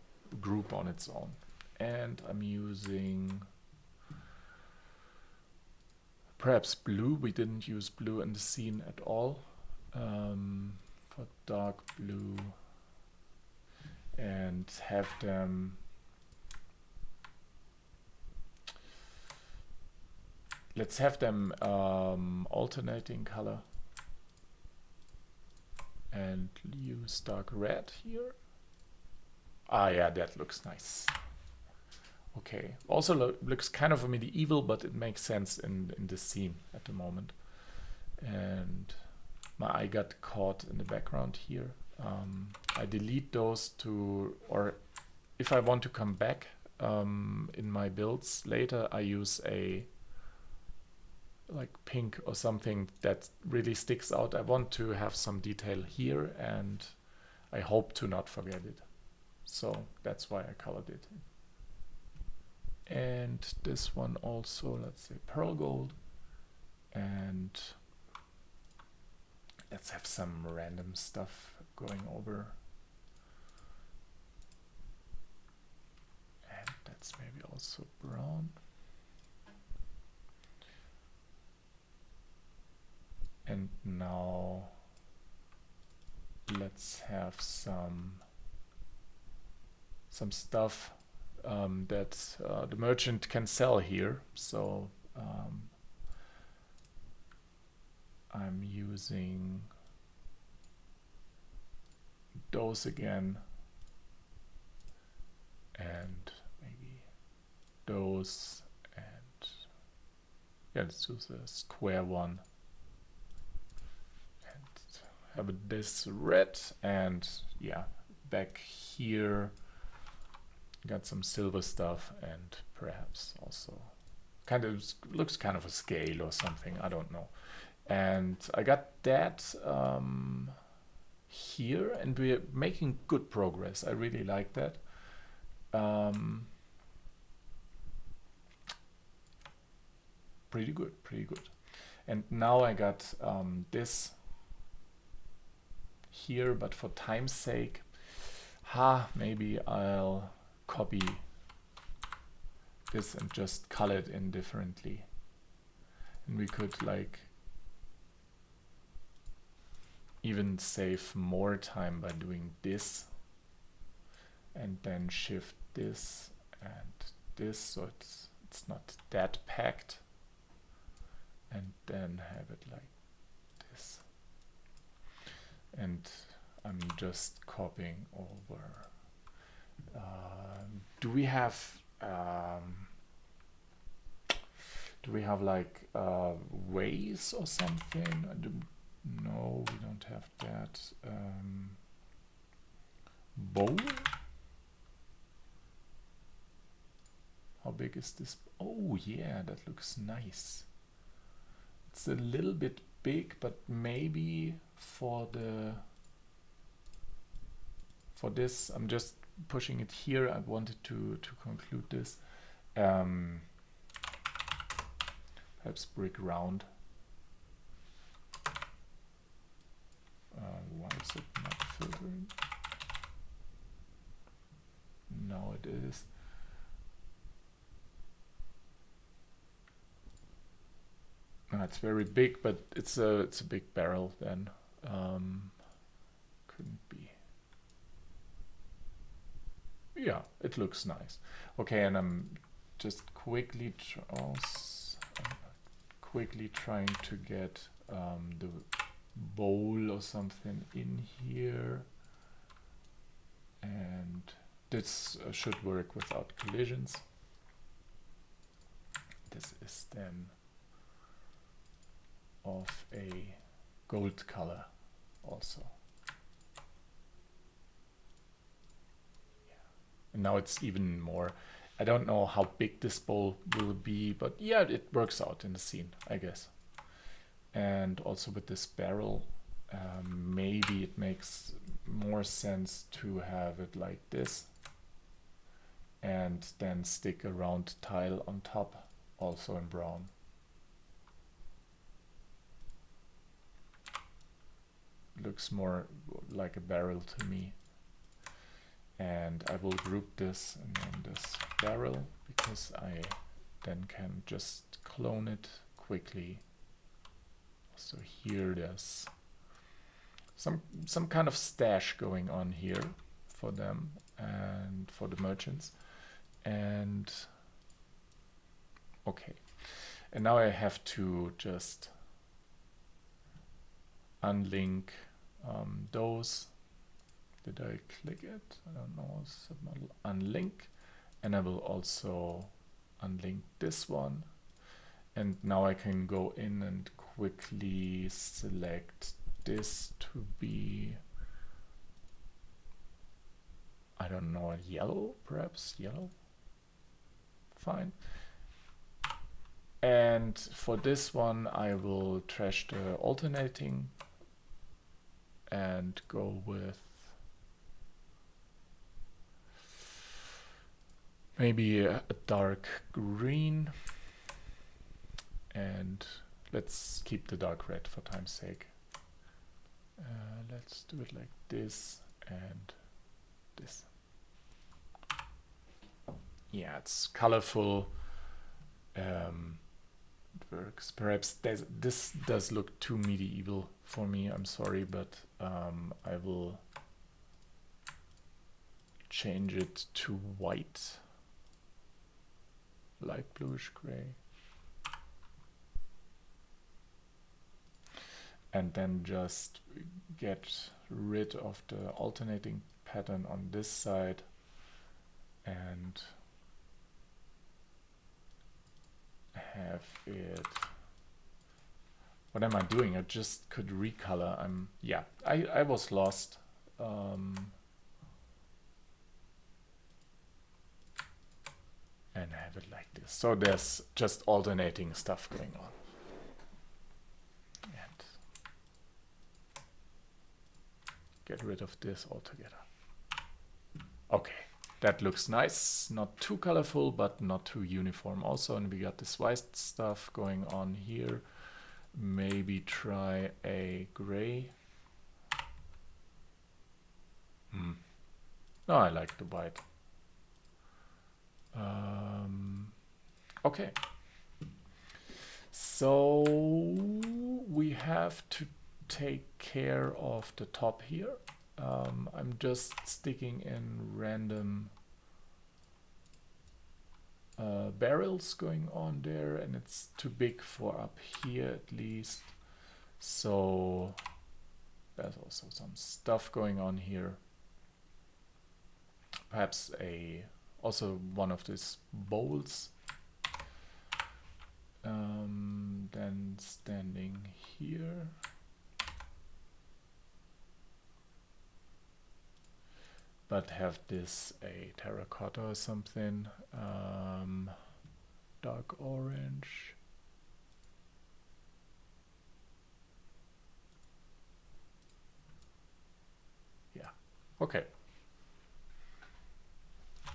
group on its own. And I'm using Perhaps blue. We didn't use blue in the scene at all. For dark blue, and have them. Let's have them alternating color. And use dark red here. Ah, yeah, that looks nice. Okay, also looks kind of medieval, but it makes sense in this scene at the moment. And my eye got caught in the background here. I delete those or if I want to come back in my builds later, I use a like pink or something that really sticks out. I want to have some detail here, and I hope to not forget it. So that's why I colored it. And this one also, let's say pearl gold. And let's have some random stuff going over. And that's maybe also brown. And now let's have some stuff that the merchant can sell here. So I'm using those again, and maybe those, and yeah, let's use a square one. Have this red, and yeah, back here got some silver stuff, and perhaps also kind of looks kind of a scale or something, I don't know. And I got that here, and we're making good progress. I really like that. Pretty good, pretty good. And now I got this here, but for time's sake, maybe I'll copy this and just color it in differently. And we could like even save more time by doing this, and then shift this and this, so it's not that packed, and then have it like this. And I'm just copying over. Do we have like ways or something? No, we don't have that. Bowl? How big is this? Oh yeah, that looks nice. It's a little bit big, but maybe for this, I'm just pushing it here. I wanted to conclude this. Perhaps brick round. Why is it not filtering? No, it is. No, it's very big, but it's a big barrel then. Couldn't be. Yeah, it looks nice. Okay, and I'm just quickly trying to get the bowl or something in here, and this should work without collisions. This is then of a gold color also. And now it's even more. I don't know how big this bowl will be, but yeah, it works out in the scene, I guess. And also with this barrel, maybe it makes more sense to have it like this, and then stick a round tile on top, also in brown. Looks more like a barrel to me. And I will group this and name this barrel, because I then can just clone it quickly. So here there's some kind of stash going on here for them and for the merchants. And okay, and now I have to just unlink those. Did I click it? I don't know. Submodel unlink, and I will also unlink this one. And now I can go in and quickly select this to be, I don't know, yellow, perhaps yellow. Fine. And for this one, I will trash the alternating and go with maybe a dark green. And let's keep the dark red for time's sake. Let's do it like this and this. Yeah, it's colorful. It works. Perhaps this does look too medieval for me. I'm sorry, but I will change it to white, light bluish gray. And then just get rid of the alternating pattern on this side and have it. What am I doing? I just could recolor. Yeah, I was lost. And I have it like this. So there's just alternating stuff going on. And get rid of this altogether. Okay, that looks nice. Not too colorful, but not too uniform also. And we got this white stuff going on here. Maybe try a gray. No, I like the white. Okay. So we have to take care of the top here. I'm just sticking in random barrels going on there, and it's too big for up here at least. So there's also some stuff going on here. Perhaps also one of these bowls. Then standing here. But have this a terracotta or something. Dark orange. Yeah, okay.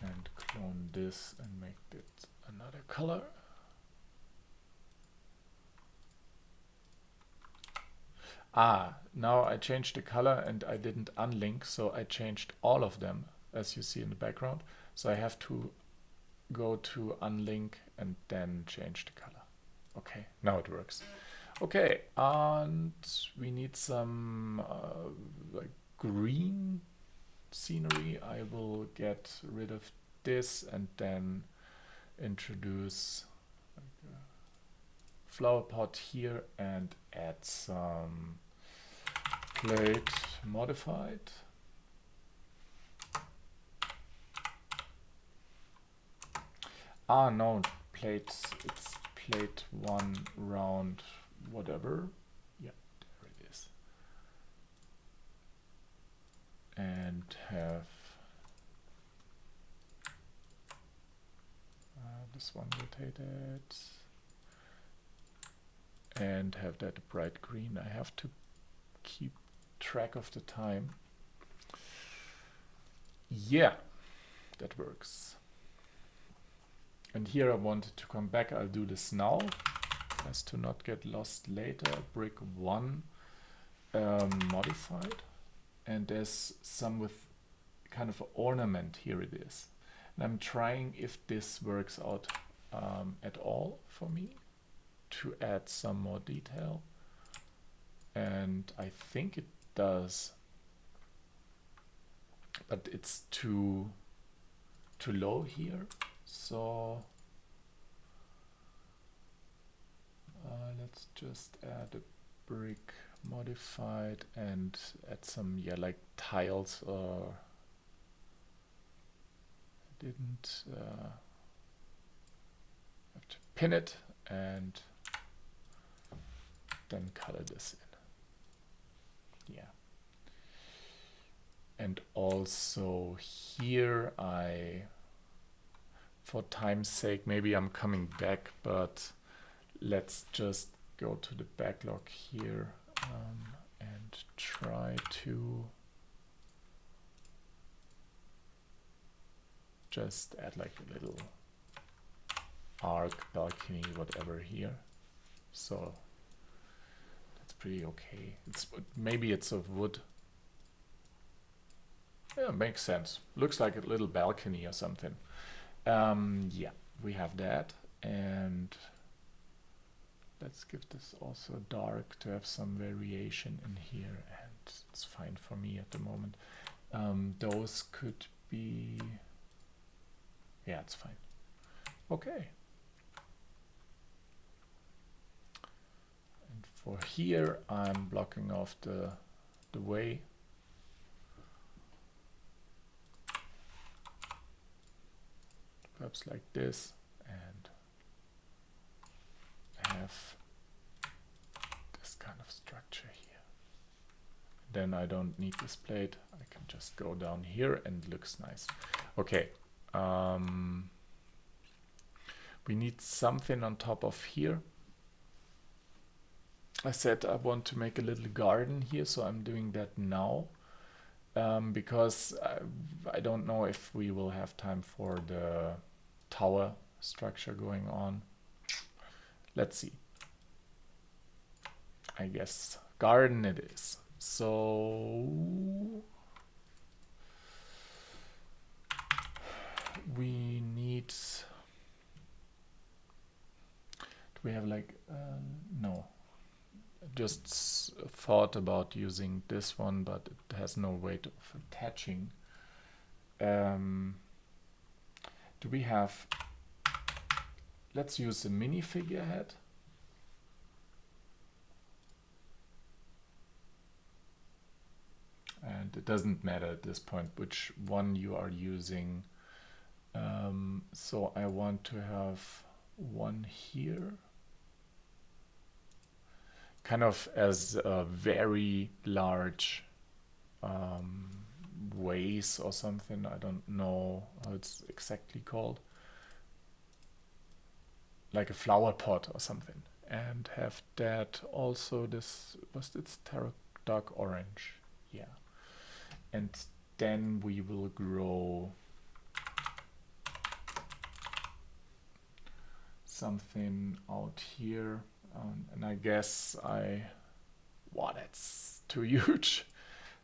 And clone this and make it another color. Now I changed the color and I didn't unlink, so I changed all of them, as you see in the background. So I have to go to unlink and then change the color. Okay, now it works. Okay, and we need some like green scenery. I will get rid of this and then introduce like a flower pot here and add some plate modified. No, plates, it's plate 1 round whatever. Yeah, there it is. And have this one rotated and have that bright green. I have to keep track of the time. Yeah, that works. And here I wanted to come back. I'll do this now as to not get lost later. Brick 1 modified. And there's some with kind of an ornament. Here it is. And I'm trying if this works out at all for me. to add some more detail, and I think it does, but it's too low here. So let's just add a brick modified and add some like tiles. Didn't have to pin it and then color this in. Yeah. And also here for time's sake, maybe I'm coming back, but let's just go to the backlog here and try to just add like a little arc, balcony, whatever here. So that's pretty okay. Maybe it's of wood. Yeah, makes sense. Looks like a little balcony or something. Yeah, we have that, and let's give this also dark to have some variation in here, and it's fine for me at the moment. Those could be, yeah, it's fine. Okay. And for here, I'm blocking off the way. Perhaps like this, and have this kind of structure here. Then I don't need this plate. I can just go down here and it looks nice. Okay. We need something on top of here. I said I want to make a little garden here, so I'm doing that now. Because I don't know if we will have time for the tower structure going on. Let's see. I guess garden it is. So we need, do we have like no, just thought about using this one, but it has no way of attaching. Do we have, let's use a mini figurehead. And it doesn't matter at this point which one you are using. So I want to have one here, kind of as a very large vase or something. I don't know how it's exactly called, like a flower pot or something, and have that also. This was its dark orange, yeah. And then we will grow something out here, and I guess wow, that's too huge,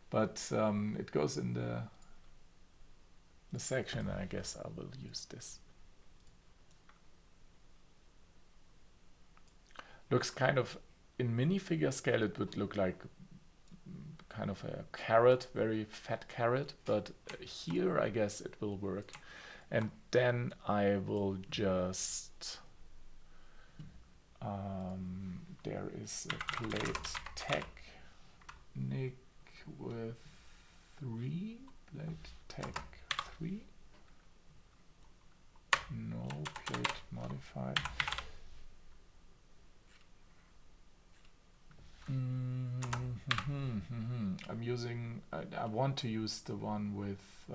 but it goes in the section, and I guess I will use this. Looks kind of, in minifigure scale it would look like kind of a carrot, very fat carrot, but here I guess it will work. And then I will just there is a plate technique with 3 plate tech 3, no plate modify. I'm using, I want to use the one with,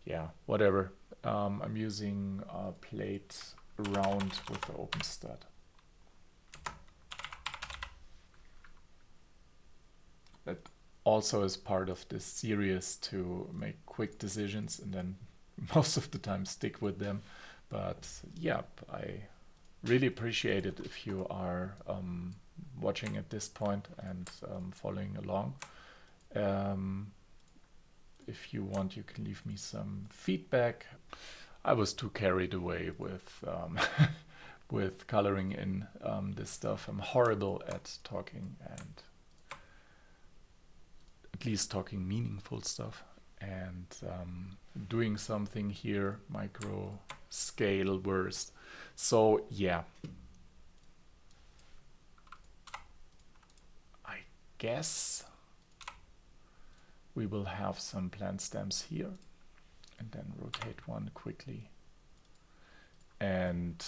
yeah, whatever. I'm using a plate round with the open stud. That also is part of this series to make quick decisions and then most of the time stick with them. But yeah, I really appreciate it if you are watching at this point and following along. If you want, you can leave me some feedback. I was too carried away with with coloring in this stuff. I'm horrible at talking, and at least talking meaningful stuff, and doing something here, micro scale worst. So yeah, I guess we will have some plant stems here, and then rotate one quickly, and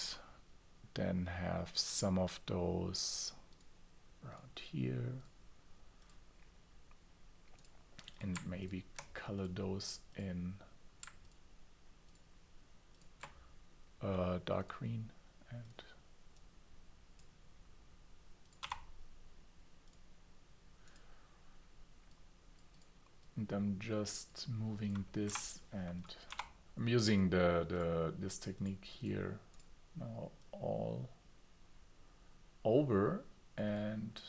then have some of those around here, and maybe color those in dark green, and I'm just moving this, and I'm using this technique here now all over, and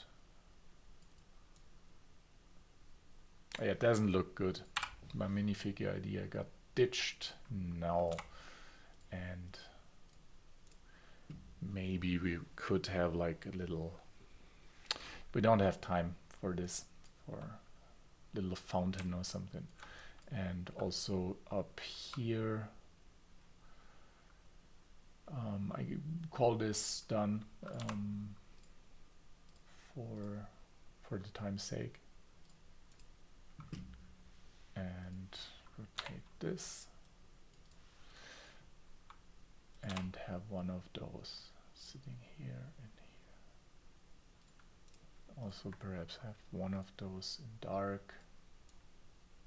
yeah, it doesn't look good. My minifigure idea got ditched now, and maybe we could have like a little, we don't have time for this, for a little fountain or something. And also up here, I call this done for the time's sake, and rotate this and have one of those sitting here and here. Also perhaps have one of those in dark.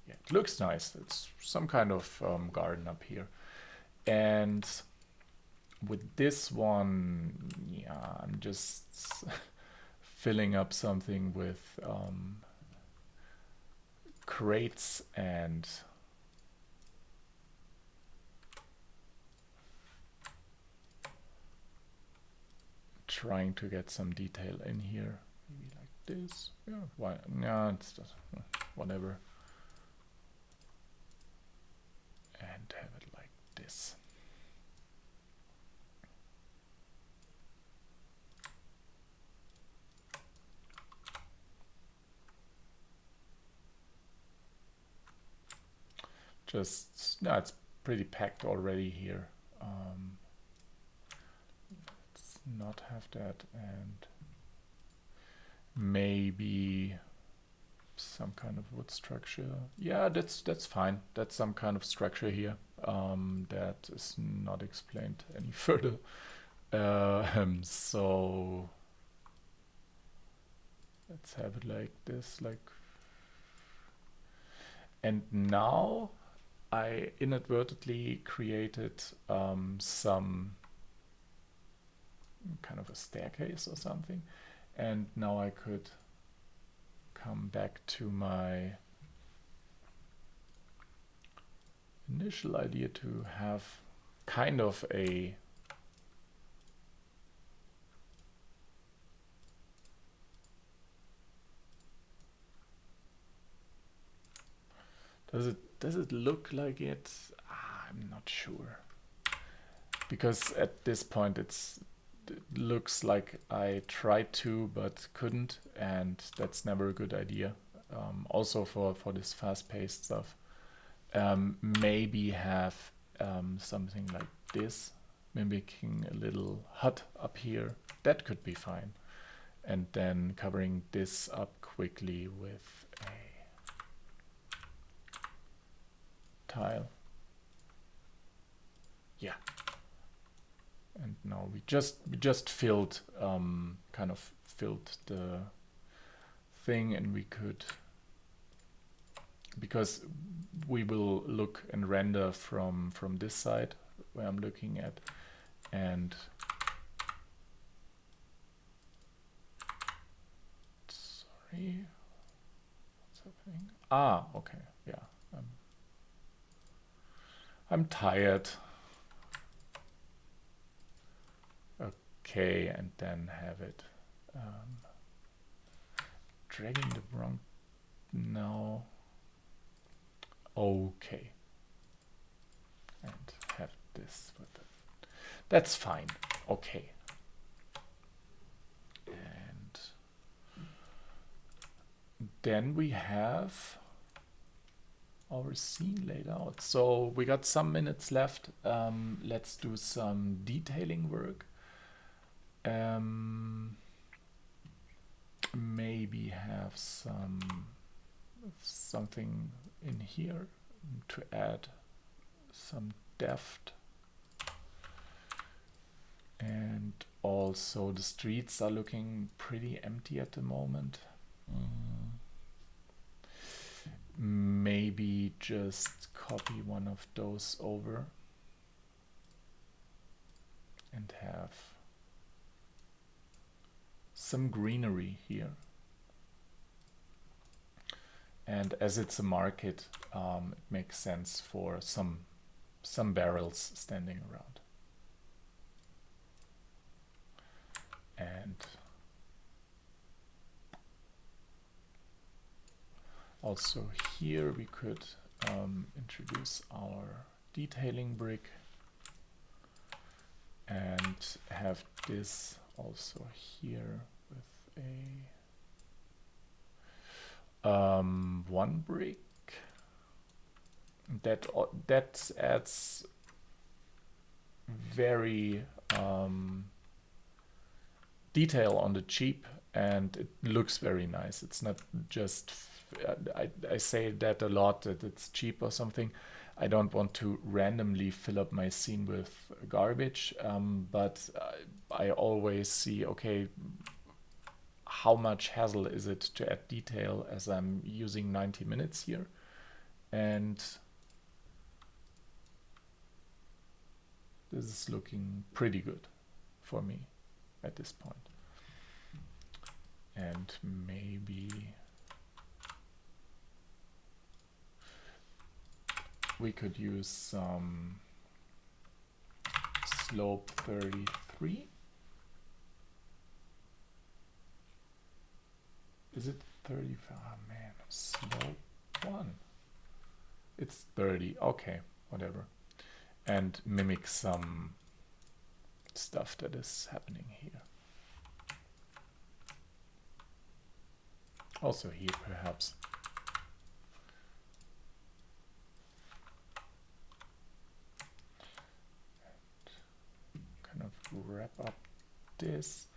Yeah, it looks nice. It's some kind of garden up here. And with this one, yeah, I'm just filling up something with crates and trying to get some detail in here. Maybe like this. Yeah, why? No, it's just whatever. And have it like this. Just, no, it's pretty packed already here. Let's not have that, and maybe some kind of wood structure. Yeah, that's fine. That's some kind of structure here that is not explained any further. So let's have it like this, like. And now I inadvertently created some kind of a staircase or something, and now I could come back to my initial idea to have kind of a does it look like it? I'm not sure, because at this point it looks like I tried to but couldn't, and that's never a good idea. Also for this fast-paced stuff, maybe have something like this, mimicking a little hut up here. That could be fine, and then covering this up quickly with a tile. Yeah. And now we just filled kind of filled the thing, and we could, because we will look and render from this side where I'm looking at, and sorry, what's happening? Okay, yeah, I'm tired. Okay, and then have it dragging the wrong, no, okay, and have this with it. That's fine. Okay, then we have our scene laid out. So we got some minutes left. Let's do some detailing work. Maybe have something in here to add some depth. And also the streets are looking pretty empty at the moment. Maybe just copy one of those over and have some greenery here. And as it's a market, it makes sense for some barrels standing around. And also here we could introduce our detailing brick and have this also here with a one brick. That adds very detail on the cheap, and it looks very nice. It's not just I say that a lot, that it's cheap or something. I don't want to randomly fill up my scene with garbage, but I always see, okay, how much hassle is it to add detail as I'm using 90 minutes here? And this is looking pretty good for me at this point. And maybe we could use some slope 33. Is it 30? Oh man, slope 1. It's 30. Okay, whatever. And mimic some stuff that is happening here. Also here, perhaps. And kind of wrap up this.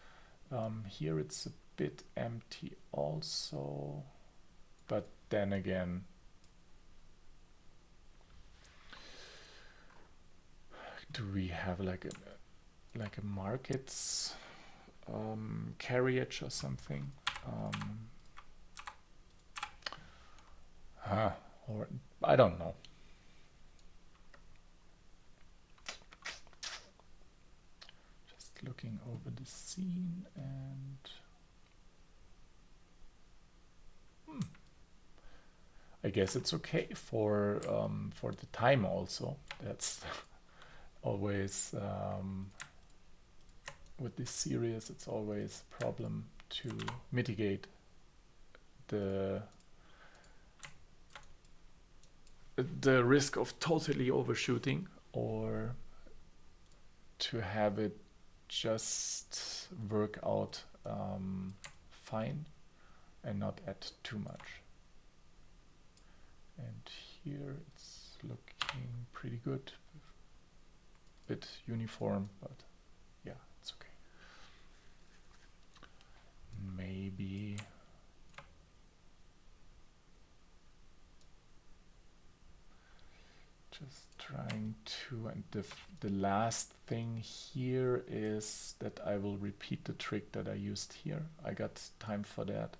Here it's a bit empty also, but then again, do we have like a markets carriage or something? Or I don't know. Just looking over the scene, and I guess it's okay for the time also. That's always with this series, it's always a problem to mitigate the risk of totally overshooting, or to have it just work out fine and not add too much. And here it's looking pretty good, a bit uniform, but yeah, it's okay. Maybe just trying to, and the last thing here is that I will repeat the trick that I used here. I got time for that.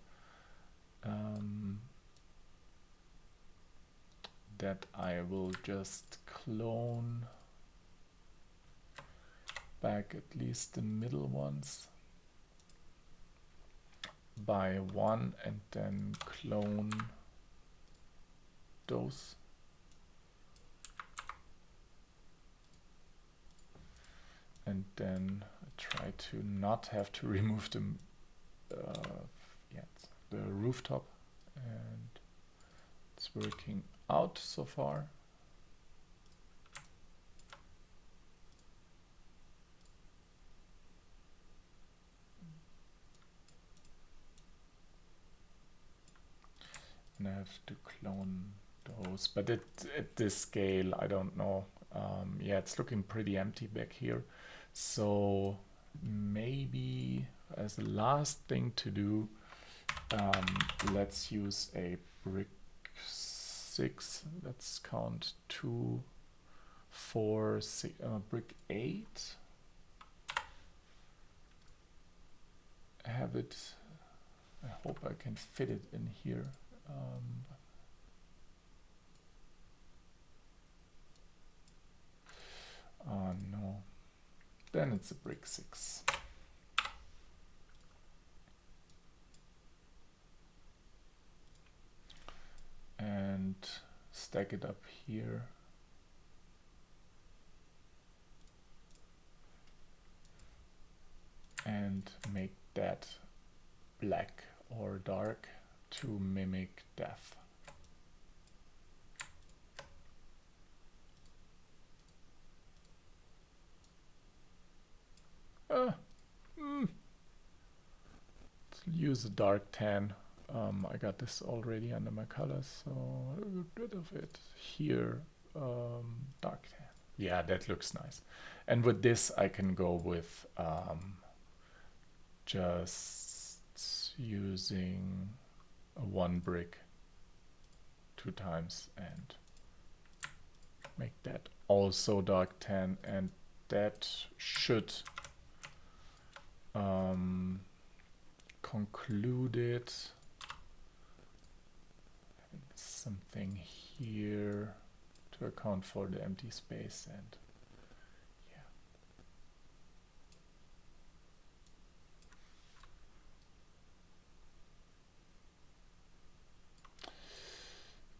That I will just clone back at least the middle ones by one, and then clone those. And then I try to not have to remove the rooftop, and it's working out so far. And I have to clone those, but at this scale, I don't know. Yeah, it's looking pretty empty back here. So maybe as the last thing to do, let's use a brick 6. Let's count 2, 4, 6, brick 8. Have it. I hope I can fit it in here. Oh no. Then it's a brick 6. And stack it up here. And make that black or dark to mimic death. Let's use a dark tan. I got this already under my colors, so I'll get rid of it. Here, dark tan. Yeah, that looks nice. And with this, I can go with just using a 1 brick 2 times and make that also dark tan, and that should conclude it. Having something here to account for the empty space, and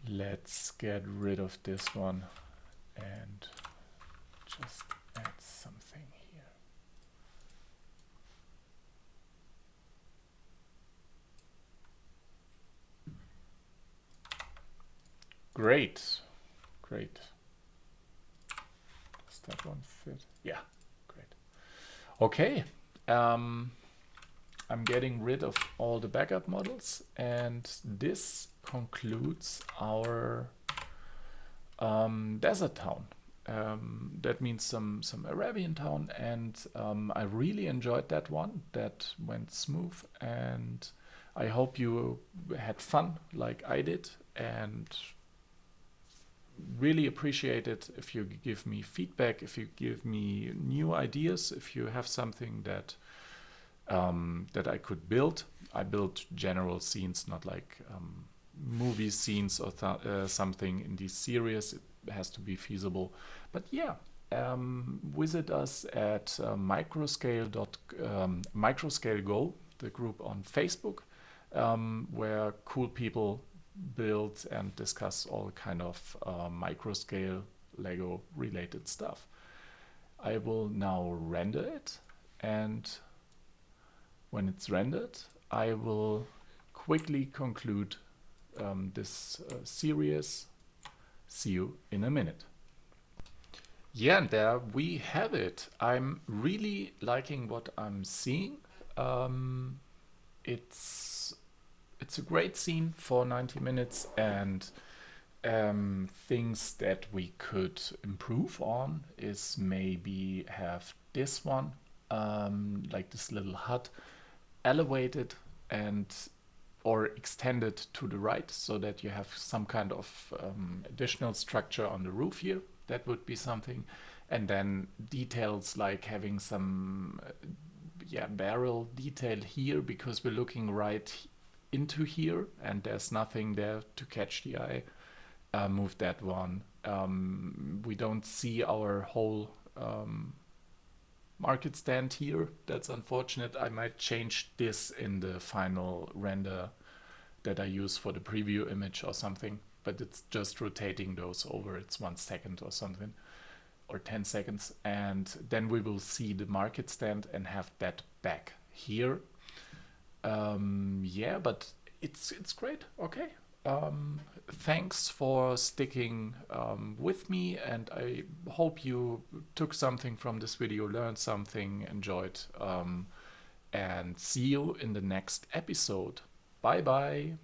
let's get rid of this one and just add something here. Great, great. Does that one fit? Yeah, great. Okay, I'm getting rid of all the backup models, and this concludes our desert town. That means some Arabian town, and I really enjoyed that one. That went smooth, and I hope you had fun like I did, and really appreciate it if you give me feedback, if you give me new ideas, if you have something that that I could build. I built general scenes, not like movie scenes or something in these series. It has to be feasible. But yeah, visit us at Microscale Go, the group on Facebook, where cool people build and discuss all kind of microscale Lego related stuff. I will now render it, and when it's rendered, I will quickly conclude this series. See you in a minute. Yeah, and there we have it. I'm really liking what I'm seeing. It's a great scene for 90 minutes, and things that we could improve on is maybe have this one, like this little hut, elevated and or extended to the right, so that you have some kind of additional structure on the roof here. That would be something. And then details like having some barrel detail here, because we're looking right into here and there's nothing there to catch the eye. Move that one. We don't see our whole market stand here. That's unfortunate. I might change this in the final render that I use for the preview image or something, but it's just rotating those over. It's 1 second or something, or 10 seconds. And then we will see the market stand and have that back here. Yeah, but it's great. Okay. Thanks for sticking with me, and I hope you took something from this video, learned something, enjoyed, and see you in the next episode. Bye bye.